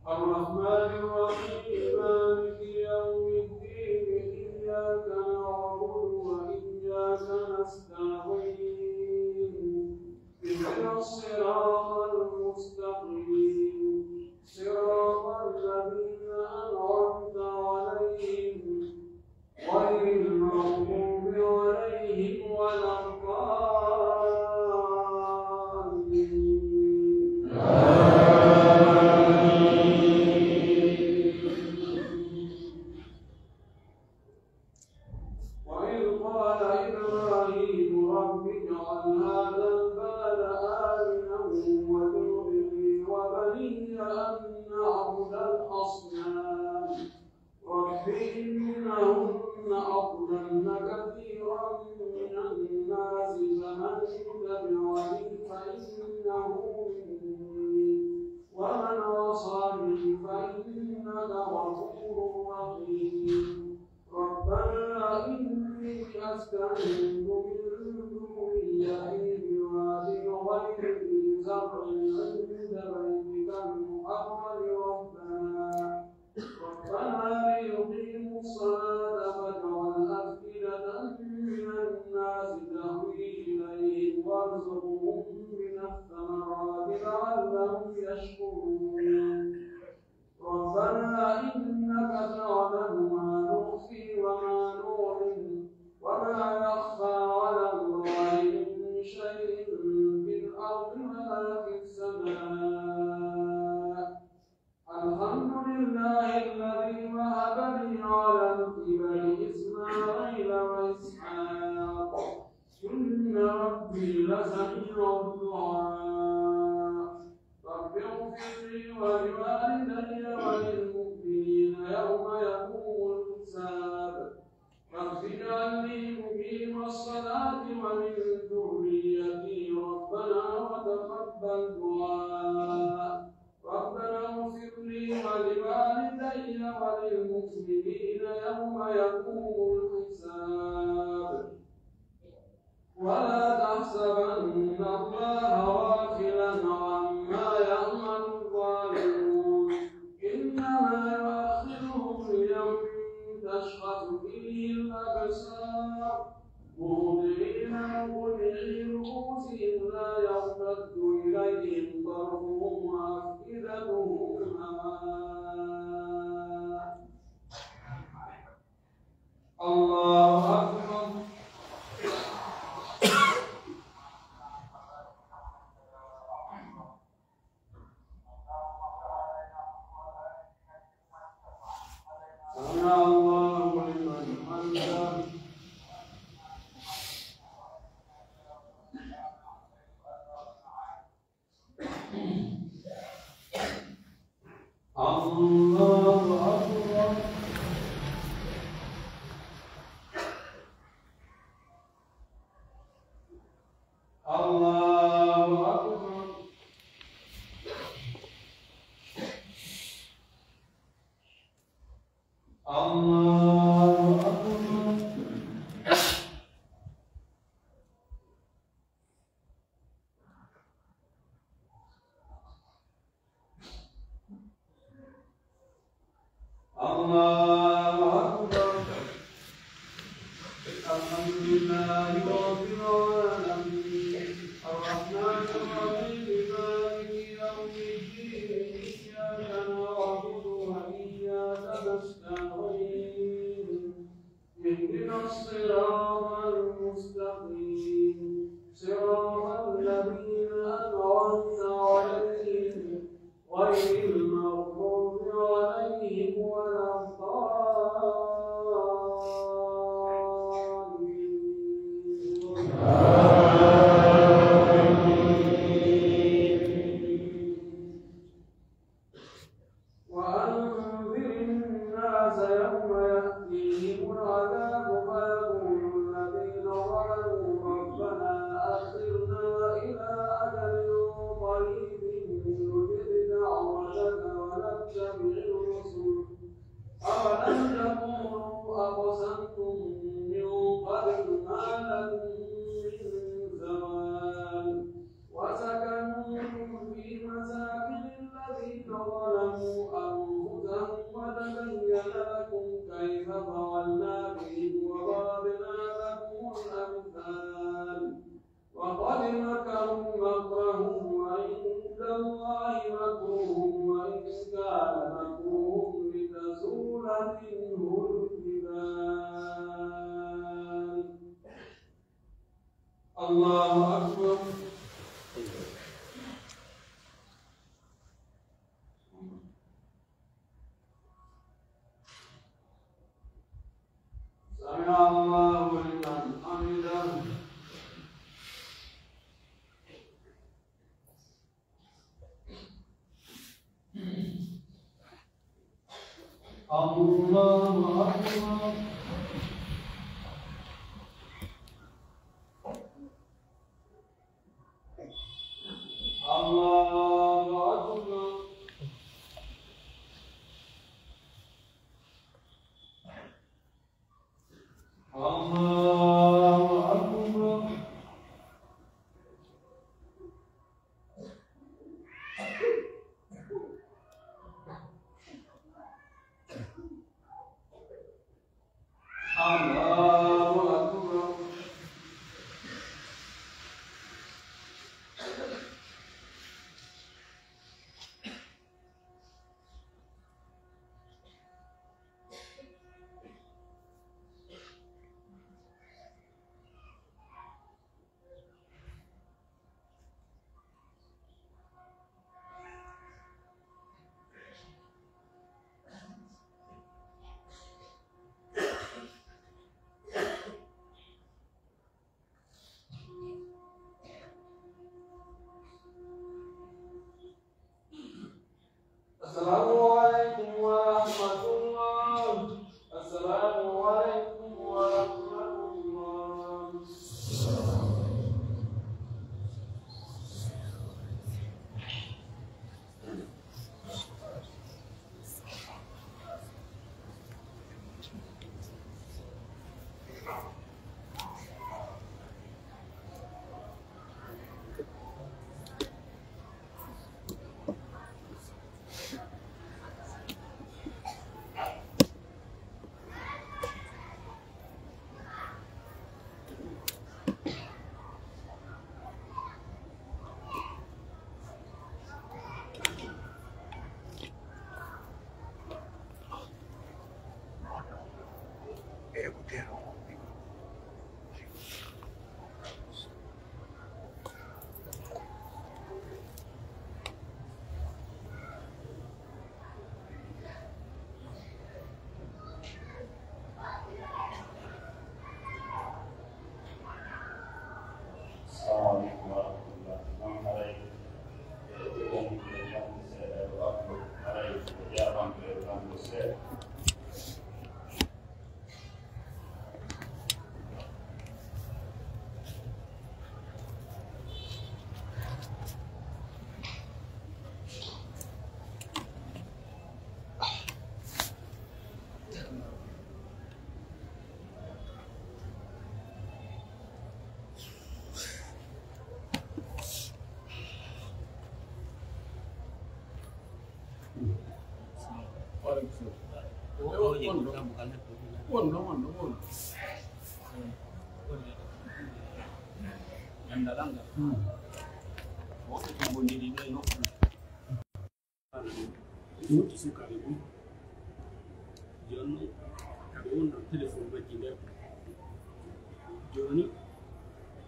الرحمن الرحيم مالك يوم الدين إياك نعبد وإياك نستعين اهدنا الصراط المستقيم صراط الذين أنعمت عليهم غير المغضوب عليهم ولا الضالين. وإذ قال إبراهيم رب اجعل هذا البلد آمنا واجنبني وبني أن نعبد الأصنام رب إنهن أضللن كثيرا من الناس فمن تبعني فإنه مني ومن عصاني فإنك غفور رحيم. ربنا إني أسكنت من ذريتي بواد غير ذي زرع عند بيتك المحرم ربنا ليقيموا الصلاة فاجعل أفئدة من الناس تهوي إليهم وارزقهم من الثمرات لعلهم يشكرون. ربنا إنك تعلم ما نخفي وما نعلن وما يخفى على الله من شيء في الأرض ولا في السماء. الحمد لله الذي وهب لي على الكبر إسماعيل وإسحاق إن ربي لسميع الدعاء. رب اغفر لي ولوالدي وللمؤمنين يوم يقوم الحساب. رب اجعلني مقيم الصلاة ومن ذريتي ربنا وتقبل دعاء. ربنا اغفر لي ولوالدي وللمؤمنين يوم يقوم الحساب. ولا تحسبن الله غافلا عما يعمل الظالمون إنما يؤخرهم ليوم تشخص فيه الأبصار مهطعين مقنعي رؤوسهم لا يرتد إليهم طرفهم وأفئدتهم هواء. الله أكبر. سمع الله لمن حمده. الله أكبر. الله أكبر. الله أكبر. الله أكبر. الحمد لله رب العالمين الرحمن الرحيم مالك يوم الدين إياك نعبد وإياك نستعين اهدنا الصراط المستقيم صراط الذين أنعمت عليهم غير المغضوب عليهم ولا وأنذر الناس يوم يأتيهم العذاب فيقول الله أكبر. سمع الله لمن حمده. الله أكبر. السلام عليكم ورحمة الله. السلام عليكم ورحمة الله.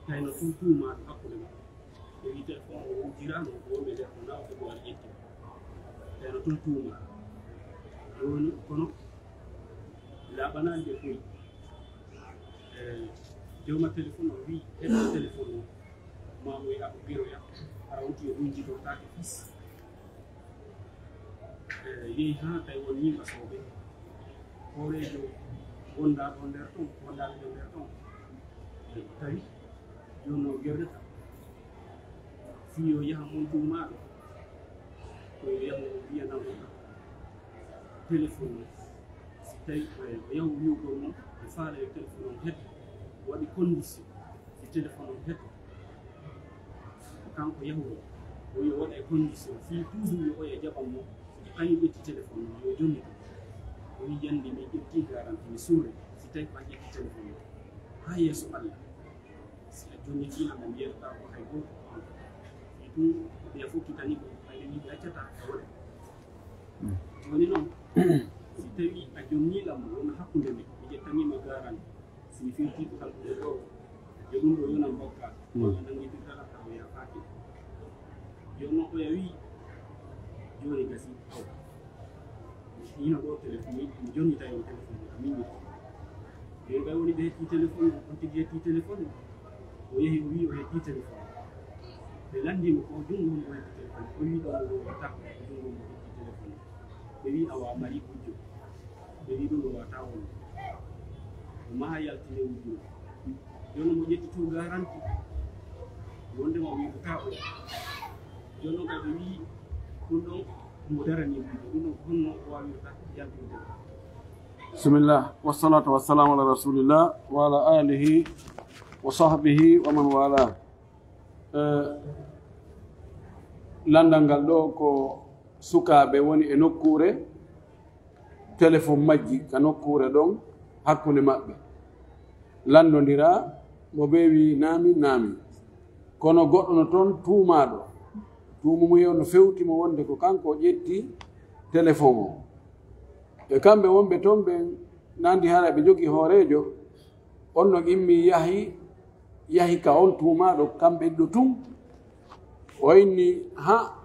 Kaino tuntuma hakkude e wite ko o jirano ko be ko naw ko wal yetti kaino tuntuma woni kono labanande koy jewma téléphone o wi e téléphone ma mo ya biro ya ara wuti e bunji do taake fis yi ha tay woni ba sobe horejo wonda don der ton wonda don der ton tay yono gerdata fiyo yaha mon tumaɗo ko yaha wiyanamo téléphone si tawi o yahu wiwgol mum e faala yo téléphone on heddo waɗi condition si téléphone on heddo kanko yahuwo o yo waɗa e condition fi toujours yo oya jaɓan mo so kañum ƴetti téléphone o yo jonni o wi yande mi ƴetti garanti mi suure si tawi ko a ƴetti téléphone o ha yeeso Allah joni dina mo mbiyata ko hay goto e ɗum ɓe fokkitani ko hayde ni ɓe accata e waɗe joni noon si tawi a jonnilamo wona hakkude nde mi ƴettanima garanti somi firti ko halkude ɗo yo ɗum ɗo yona mbokka walla nangitirtala taw yafaaki jonno o wi joni gasi ina ɗo téléphone mi jonnita yo téléphone min ɓe ɓay woni ɓe hetti téléphone on tigi hetti téléphone o yehi o wi o hetti téléphone ɓe landimo ko jungo mo hetti téléphone o wi ɗo o wata jungo mo hetti téléphone ɓe wi awa mari ujjo ɓe wi ɗum o wata on o maha yaltine ujjo jonno mo ƴetti to garanti wonde mo wi ko ta o jonno kay ɓe wi ɗum ɗon mo darani ujjo ɗum ɗon honno o wawirta yaltinde bismillah wassalatu wassalamu ala rasulillah wa ala alihi wa sahbihi wa man wala. Landal ngal ɗo ko sukaɓe woni e nokkure téléphone majji ka nokkure ɗon hakkunde maɓɓe landodira mo ɓeewi naami kono goɗɗo no toon tuumaɗo tuumumo no fewtimo wonde ko kanko ƴetti téléphone o e kamɓe wonɓe toon ɓe nandi hara ɓe jogi hoorejo on no immi yahi ka on tuumaɗo kamɓe ɗo tum o inni ha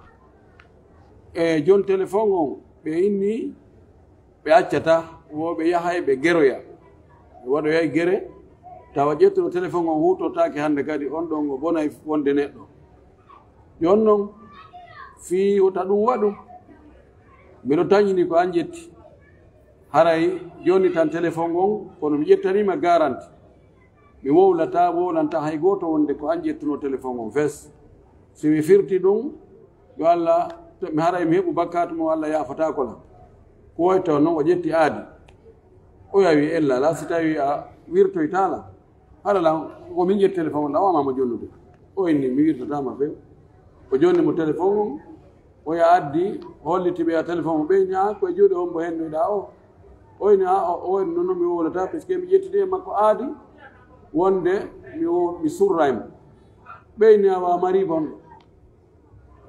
e jon téléphone on ɓe inni ɓe accata wo ɓe yahay ɓe geroya ɓe waɗoyay gere tawa ƴettuno téléphone on hutotake hannde kadi on ɗon o bonay wonde neɗɗo jon noon fii wota ɗum waɗu mbiɗo tañini ko an ƴetti haray joni tan téléphone on kono mi ƴettanima garanti mi wowlanta hay goto wonde ko an ƴettuno téléphone on fes si mi firti ɗum yo Allah mi haray mi heɓu bakkatu mo Allah yafatakola ko way taw noon o ƴetti aadi o yawi ella la si tawi a wirtoytala haɗala komin ƴetti téléphone on ɗawamamo jonnude o inni mi wirtatama few o jonni mo téléphone on o ya addi hollitiɓe a téléphone o ɓeyni a koye juuɗe on mbo hennoyɗa o oyni o noon mi wowlata par ce que mi ƴettide makko aadi wonde mi surraymo ɓeyni awa mari bon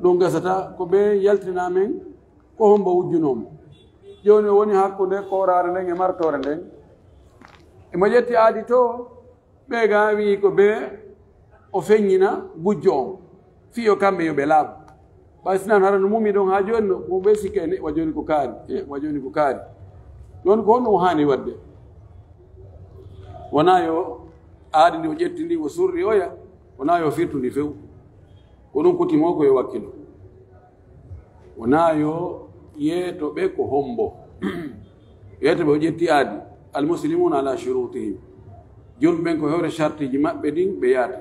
ɗum gasata ko ɓe yaltina men ko hombo wujjunomo joni o woni hakkude korare nden e martore nden emo ƴetti aadi to ɓe ga wi ko ɓe o feññina gujjo on fiyo kamɓe yoɓe laaɓa ɓay sinan hara no mumi ɗon ha joni no mo ɓe sikke wa joni ko kaari ɗon ko honno o hani wadde wona yo aadi ndi o ƴetti ndi o surri oya wona yo firtu ndi few ko ɗum kutimo ko yo wakkilo wona yo yeeto ɓe ko hombo yeeto ɓe o ƴetti aadi almuslimuna ala shurutihim julɓen ko hewre chartiji maɓɓe ɗin ɓe yaata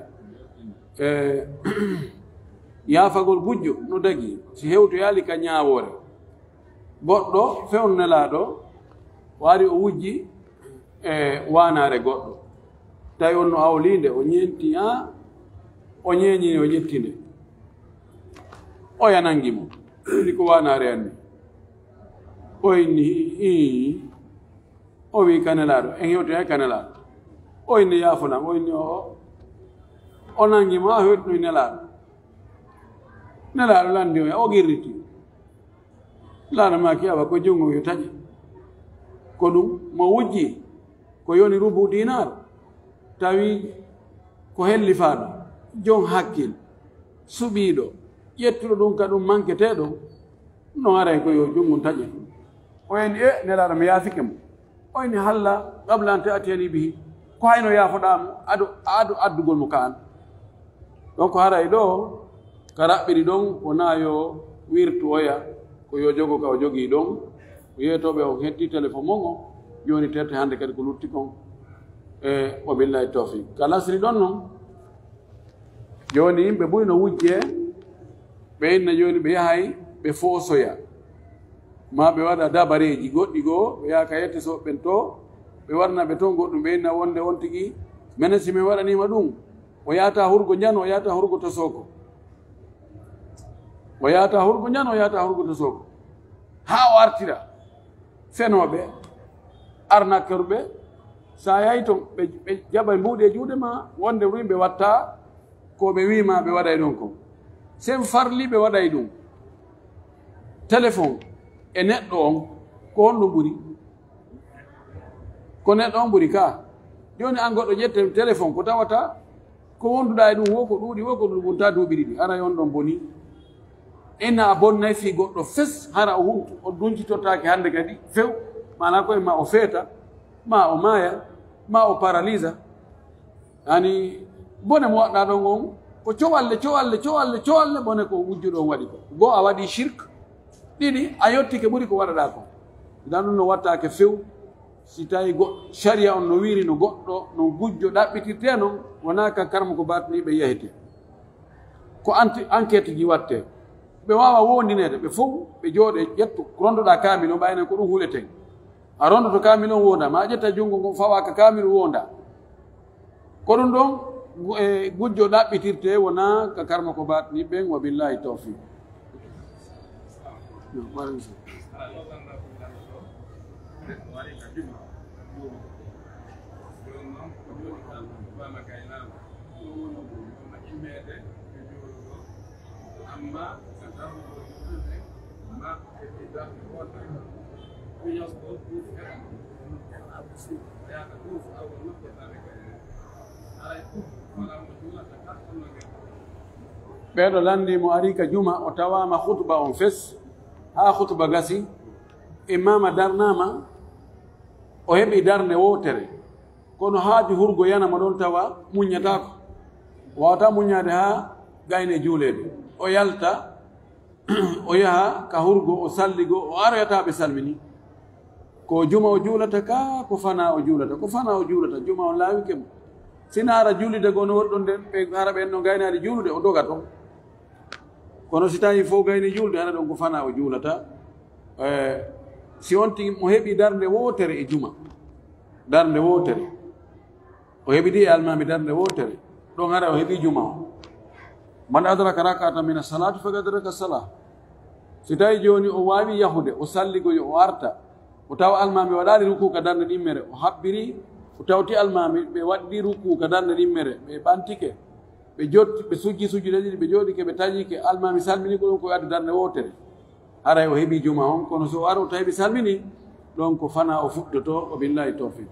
yaafagol gujjo no dagi si hewto yaali ka ñaawore goɗɗo fewn nelaɗo waari o wujji e wanare goɗɗo tawi on no awlinde o ñeenti o ñeeñini o ƴettinde o yanangimo ɗi ko wanare anni o inni o wi kanelaɗo en hewtoya kanelaɗo o inni yaafonam o inni o nangimo a hewtinoy nelaɗo landi o girriti laaɗo ma ki awa ko jungo yo taƴi ko ɗum mo wujji ko yoni rubu dinar tawi ko hellifaɗo jon hakkil suɓiɗo ƴettuɗo ɗum ka ɗum manqueteɗo no aray ko yo jungo taƴe o eni nelaɗo mi yaafike mo o eni halla qabla an ta'tiyani bihi ko hayno yaafoɗamo addugol mo ka an donc haray ɗo ka raɓɓiɗi ɗon wona yo wirtu oya ko yo jogo ka o jogii ɗon o yeetoɓe o hetti téléphone mon o joni terte hannde kadi ko lutti kon e o billahi tawfiq ka lasri ɗon noon joni yimɓe ɓuyno wujje ɓe inna joni ɓe yahay ɓe foosoya ma ɓe waɗa dabareji goɗɗi goo ɓe yaha ka yette soɓɓen to ɓe warnaɓe toon goɗɗum ɓe inna wonde on tigui minen si min waɗanima ɗum o yahata hurgo jano o yahata hurgo to soko o yahata hurgo jano o yahata hurgo to soko ha o artira fenoɓe arnakkeruɓe sa yahi toon ɓe jaɓa mbuuɗi e juuɗe ma wonde yimɓe watta ko ɓe wima ɓe waɗay ɗon ko sen farli ɓe waɗay ɗum téléphone e neɗɗo on ko honɗum ɓuuri ko neɗɗo on ɓuuri ka joni an goɗɗo ƴette téléphone ko tawata ko wonduɗa e ɗum wo ko ɗuuɗi wo ko ɗum wonta duuɓi ɗiɗi ara on ɗon boni ina a bonnay fi goɗɗo fes hara o humtu o duncitotaake hannde kadi few mana koye ma o feeta ma o maaya ma o paralysa ani bone mo waɗɗa ɗon on ko cowalle bone ko wujjuɗon waɗi ko goo a waɗi shirk ɗiɗi a yettike ɓuri ko waɗaɗa ko idan ɗum no wattake few si tawi sharia on no wiiri no goɗɗo no gujjo ɗaɓɓitirte noon wona ka karma ko batni ɓe yahete ko enquête ji watte ɓe wawa wondinede ɓe fof ɓe jooɗe ƴettu rondoɗa kamil o ɓayne ko ɗum huuleten a rondoto kamil on wonda ma ƴetta junngo ngon fawaka kamil wonda ko ɗum ɗon gujjo ɗaɓɓitirte wona ka karma ko batni ɓen wa billahi tawfiq ɓeɗo landi mo ari ka juma o tawama khutba on fes ha khutba gasi imama darnama o heɓi darnde wotere kono haaju hurgo yanama ɗon tawa muññatako wawata muññade ha gayne juulede o yalta o yaha ka hurgo o salligo o aroyata ɓe salmini ko juma o juulata ka ko fana o juulata juma on laawike mo sina ara juulide goo no woɗɗon nden ɓe hara ɓen no gaynade juulude o doga ton kono si tawi fof gayni juulde hana ɗon ko fana o juulata si on tigi mo heɓi darnde wotere e juma darnde wotere o heɓi ɗi e almami darnde wotere ɗon hara o heɓi juma o man adraka rakata min asalati faqad adraka sala si tawi joni o wawi yahude o salligoyo o arta o tawa almami waɗali ruku ka darnde ɗimmere o haɓɓiri o tawti almami ɓe waɗɗi ruku ka darnde ɗimmere ɓe ɓantike ɓe jotti ɓe sujji sujjude ɗiɗi ɓe jooɗike ɓe taƴike almami salmini ko ɗon ko wadde darnde wotere haray o heɓi juma on kono so ara o tawi ɓe salmini ɗon ko fana o fuɗɗoto o billahi tawfiq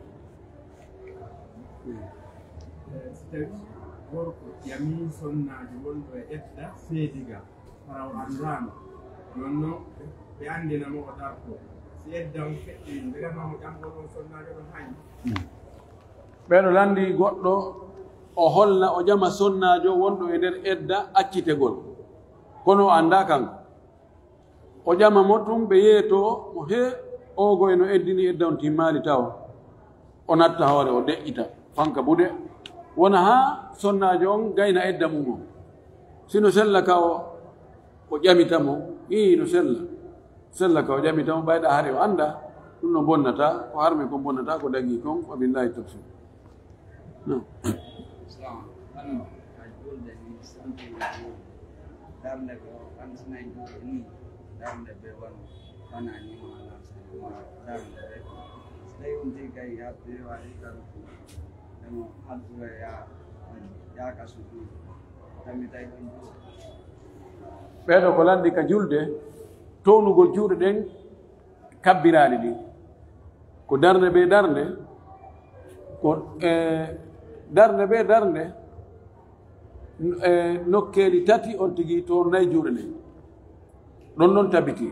so tawi gorko yami sonnaji wonɗo e ƴetta seediga hara o andano nonnoon ɓe andinamo o darto si eddan feƴƴi mbeganamo ƴamgoɗon sonnaji ɗon hañi ɓeɗo landi goɗɗo o holla o ƴama sonnajo wonɗo e nder edda accitegol kono o anda kanko o ƴama mo tum ɓe yeeto mo he ogo eno eddini edda on timmali taw o natta hoore o deƴƴita fanka bude wona ha sonnajo on gayna edda mum o sino sella ka o ƴamitamo no sella ka o ƴamitamo ɓayɗa haare o anda ɗum no bonnata ko harmi ko bonnata ko dagi kon wa billahi tawfiq no darnde ko kamsinayi ni darnde ɓe won fananima darnde ɓe so tawi on tigi kay haɓɓe waɗi karuku emo haltuga yaaka sujuude tammi tawi ɗon juuɗe ɓeɗo ko landi ka julde townugol juuɗe ɗen kabbirali ɗi ko darnde ɓe darnde ko darnde ɓe darnde nokkeeli tati on tigi to nayi juuɗe ɗen ɗon ɗon tabiti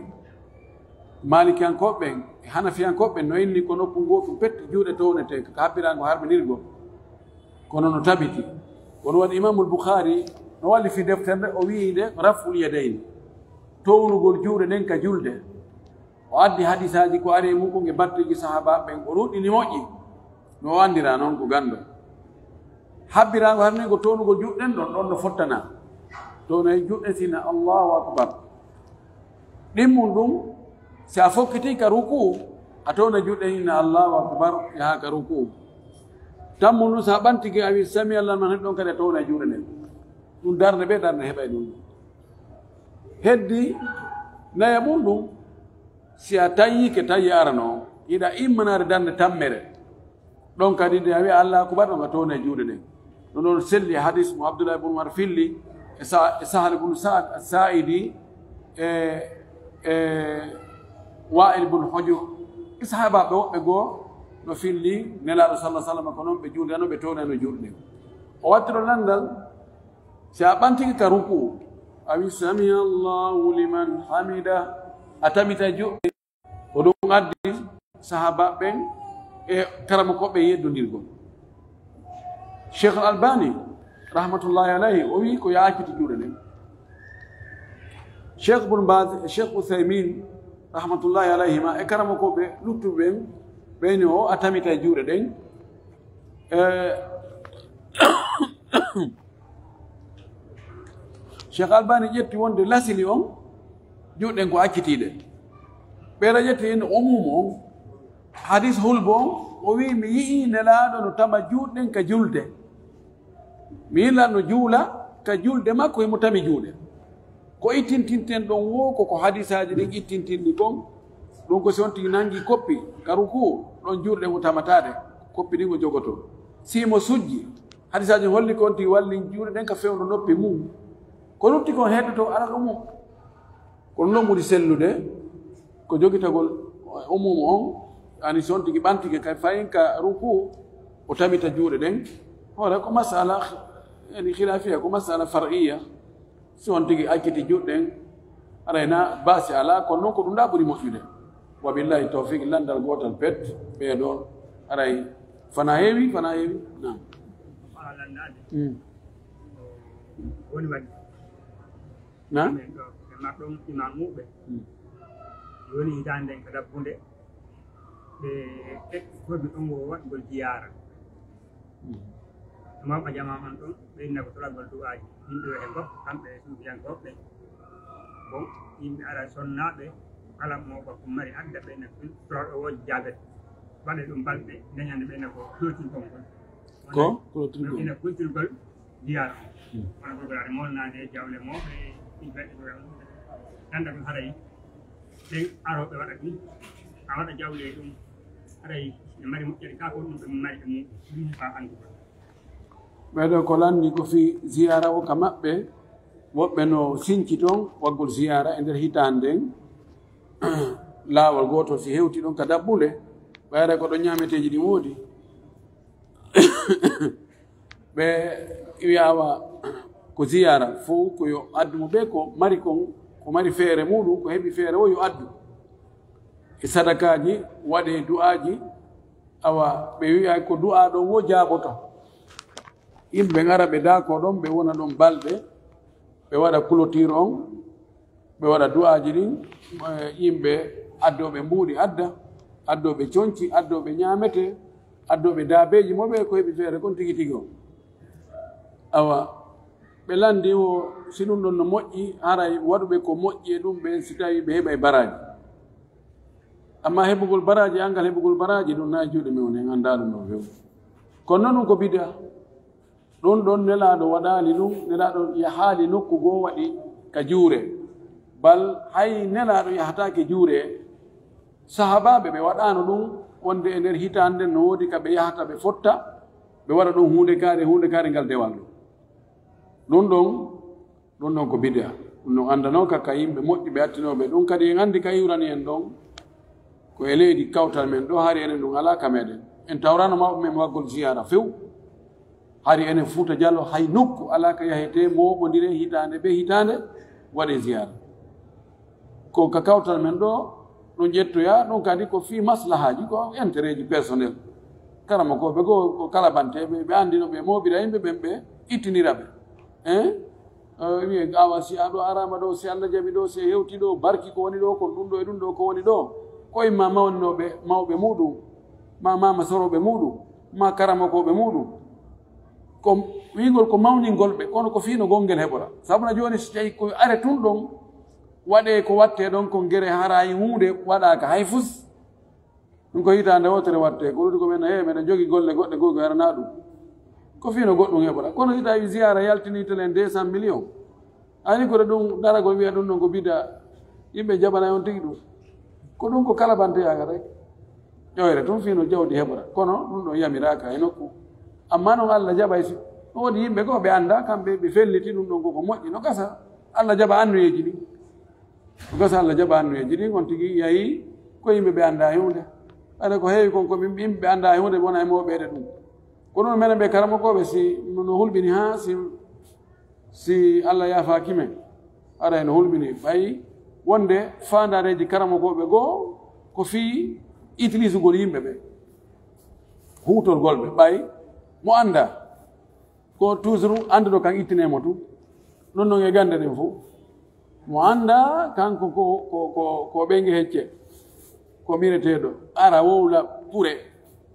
malikiyankoɓe hanafiyankoɓe no inni ko nokku ngotu petti juuɗe townete ko haɓɓirango harminirgo kono no tabiti kono waɗi imamul boukhari no walli fi deftere o wiide raful yadayni townugol juuɗe ɗen ka julde o addi hadisaji ko ari e muɗum e battiji sahaba ɓen o ruɗɗini moƴƴi no o andira noon ko gando habbirago harni ko townugol juɗɗen ɗon no fottana townayi juɗɗe sina allahu akbar ɗimmum ɗum si a fokkiti ka ruku a towna juɗɗe ina allahu akbar yaha ka ruku tammu ɗum sa ɓantiki a wi sami allah man hen ɗon kadi a towna juuɗe ɗen ɗum darde ɓe darde heɓay ɗum heddi naya mum ɗum si a tayyike tayi arano yiɗa immanade darde tammere ɗon kadi nde a wiya allah akbar ɗon a towna juuɗe ɗen ɗum ɗon selli hadis mo abdoullah ibne umar filli e sahal ibne saad as-sa'idi e wa'il ibne hujr e sahabaɓe woɓɓe goo no filli nelaɗo sallah sallam ko noon ɓe juuldano ɓe townano juuɗe ɗen o wattiro landal si a ɓantiki ka ruku a wi samia allahu liman hamida a tamita juɗɗe o ɗum addi sahaba ɓen e karama koɓe yeddodirgol cheikh al albani rahmatullahi alayhi o wi ko yaakiti juuɗe ɗen cheikh bun bas cheikh uthaymin rahmatullahi alayhima e karama koɓe luttuɓe ɓen ɓeyni o a tamita e juuɗe ɗen cheikh albani ƴetti wonde lasili on juuɗen ko accitiɗe ɓeera ƴetti en omum on hadis hulbo on o wi mi yii nelaɗo no tama juuɗen ka julde mi yillatno juula ka julde makko emo tami juuɗe ko ittintinten ɗon wo koko hadisaji ɗin ittintinɗi gon ɗum ko si on tigi nangi koppi ka ruku ɗon juuɗe mo tamatade koppi ɗin o jogoto simo sujji hadisaji holli ko on tigi walli juuɗe ɗen ka fewno noppi mum ko lutti kon heɗoto ara ɗo mum kono noon ɓuri sellude ko jogitagol umum on ani si on tigi ɓantike ka fayin ka ruku o tamita juuɗe ɗen hoore ko masala yani khilafiya ko masala far'iya si on tigi akkiti juuɗe ɗen arayna baasi ala kono noon ko ɗum ɗa ɓuri moƴƴude wa billahi tawfiq landal gotal pet ɓeeɗon aray fana heewi nam woni waɗi na ɗon imamuɓe woni hitande nden ko dabbunde ɓe ekkoɓe ɗon wo waɗgol jiyara mawɓa jama man ɗon ɓeyna ko tolagol du'aji yimɓe e gopp kamɓe suufiyankoɓe bon yimɓe ara sonnaɓe kala mawɓa ko mari adda ɓeyna toroɗo woji jabet waɗe ɗum balɗe dañande ɓeyna ko clotirgol ngol ɓeyna kultirgol jiyara wona gogolade molnade jawle mawɓe ɓeɗe ganda ɗum haray ɓen aroɓe waɗa ɗum a waɗa jawle ɗum haray ɓe mari moƴƴere ka ko ɗum ɓe mari ɓe mum fa andugo ɓeɗo ko lanndi ko fi ziyara o ka maɓɓe woɓɓe no siñci toon waggol ziyara e nder hitande nden laawol gootol si hewti ɗon ka dabbunde ɓayre ko ɗo ñaameteji ɗi woodi ɓe wiyawa ko ziyara fo ko yo addumo ɓe ko mari feere muɗum ko heɓi feere o yo addu e sadakaji waɗe du'aji awa ɓe wiya ko du'a ɗon wo jaaboto yimɓe ngara ɓe daako ɗon ɓe wona ɗon balɗe ɓe waɗa clôture on ɓe waɗa du'aji ɗin yimɓe addoɓe mbuuɗi adda addoɓe coñci addoɓe ñaamete addoɓe daabeji moɓe ko heɓi feere kon tigi tigi o awa ɓe landi o si ɗum ɗon no moƴƴi haray waɗuɓe ko moƴƴi e ɗum ɓe si tawi ɓe heɓa e baraji amma heɓugol baraji angal heɓugol baraji ɗum nayi juuɗe men en annda ɗum no few kono noon ɗum ko bida ɗum ɗon nelaɗo waɗali ɗum nelaɗo yahaali nokku goo waɗi ka juure bal hay nelaɗo yahatake juure sahabaɓe ɓe waɗano ɗum wonde e nder hitande no woodi ka ɓe yahata ɓe fotta ɓe waɗa ɗum hunde kaare ngal dewal ɗum ɗon ko bida ɗum ɗon andanoka ka yimɓe moƴƴi ɓe attinoɓe ɗum kadi en andi ka iwrani en ɗon ko e leydi kawtal men ɗo hari enen ɗum ala ka meɗen en tawrano mawɓe men waggol ziyara few hari enen Fuuta Jallo hay nokku ala ka yahete moɓodire hitande ɓe hitande waɗe ziyara ko ka kawtal men ɗo ɗum ƴettoya ɗum kadi ko fi maslahaji ko intérêt ji personnel karama koɓe ko kala banteɓe ɓe andino ɓe moɓira yimɓe ɓen ɓe ittinira ɓe wiye awa si aɗo arama ɗo si Allah jaɓi ɗo si hewti ɗo barki ko woni ɗo kon ɗum ɗo e ɗum ɗo ko woni ɗo koye ma mawninoɓe mawɓe muɗum ma mama soroɓe muɗum ma karama koɓe muɗum ko wigol ko mawningol ɓe kono ko fiino gongel heɓora sabuna joni so tawi ko are tun ɗon waɗe ko watte ɗon ko gere harayi hunde waɗaka hay fus ɗum ko hitande wotere watte ko ɗuɗi ko men meɗen jogui golle goɗɗe goy ko yarana ɗum ko fiino goɗɗum heɓora kono si tawi ziyara yaltini telen 200 millions ani koɗe ɗum daragol wiya ɗum ɗon ko bida yimɓe jaɓana on tigui ɗum ko ɗum ko kala banteyaga rek ƴoyre tun fiino jawdi heɓora kono ɗum ɗon yamiraka e nokku amma noon Allah jaɓay si ɗum woodi yimɓe ko ɓe annda kamɓe ɓe felliti ɗum ɗon koko moƴƴi no gasa Allah jaɓa annuyeji ɗin no gasa Allah jaɓa annuyeji ɗin on tigi yayi ko yimɓe ɓe annda hunde aɗa ko heewi kon ko yimɓe ɓe annda hunde wona e mawɓeɗe ɗum kono menen ɓe karamakoɓe si no hulɓini ha si Allah yafa kimen ara en hulɓini ɓayi wonde fandareji karamakoɓe goo ko fi utilise gol yimɓe ɓe hutolgol ɓe ɓayi mo anda ko toujours anduɗo kan ittinemo tu non noon e gande ɗen fof mo anda kanko ko ɓengue hecce ko mireteɗo ara wowla ɓuure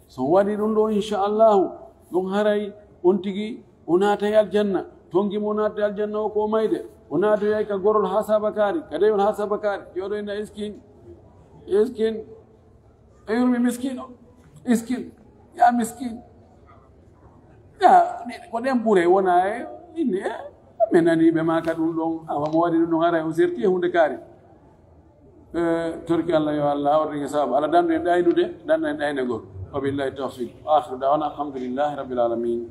so waɗi ɗum ɗo inchallahu ɗum haray on tigui o naatay aljanna tonguimo naatde aljanna o ko mayde o naatoyay ka gorol ha sabakari kadi on ha sabakari joɗoyna iskin e yurmi miskin o iskin ya miskin ya ko ɗen ɓuure wona e inne min naniɓe ma ka ɗum ɗon awa mo waɗi ɗum ɗon haray o serti e hunde kaari torki Allah yo Allah awrdike sababu ala dandu en ɗaynude danda en ɗaynegol wabillahi tawfiq wa akhiru dawana alhamdulillahi rabbil alamin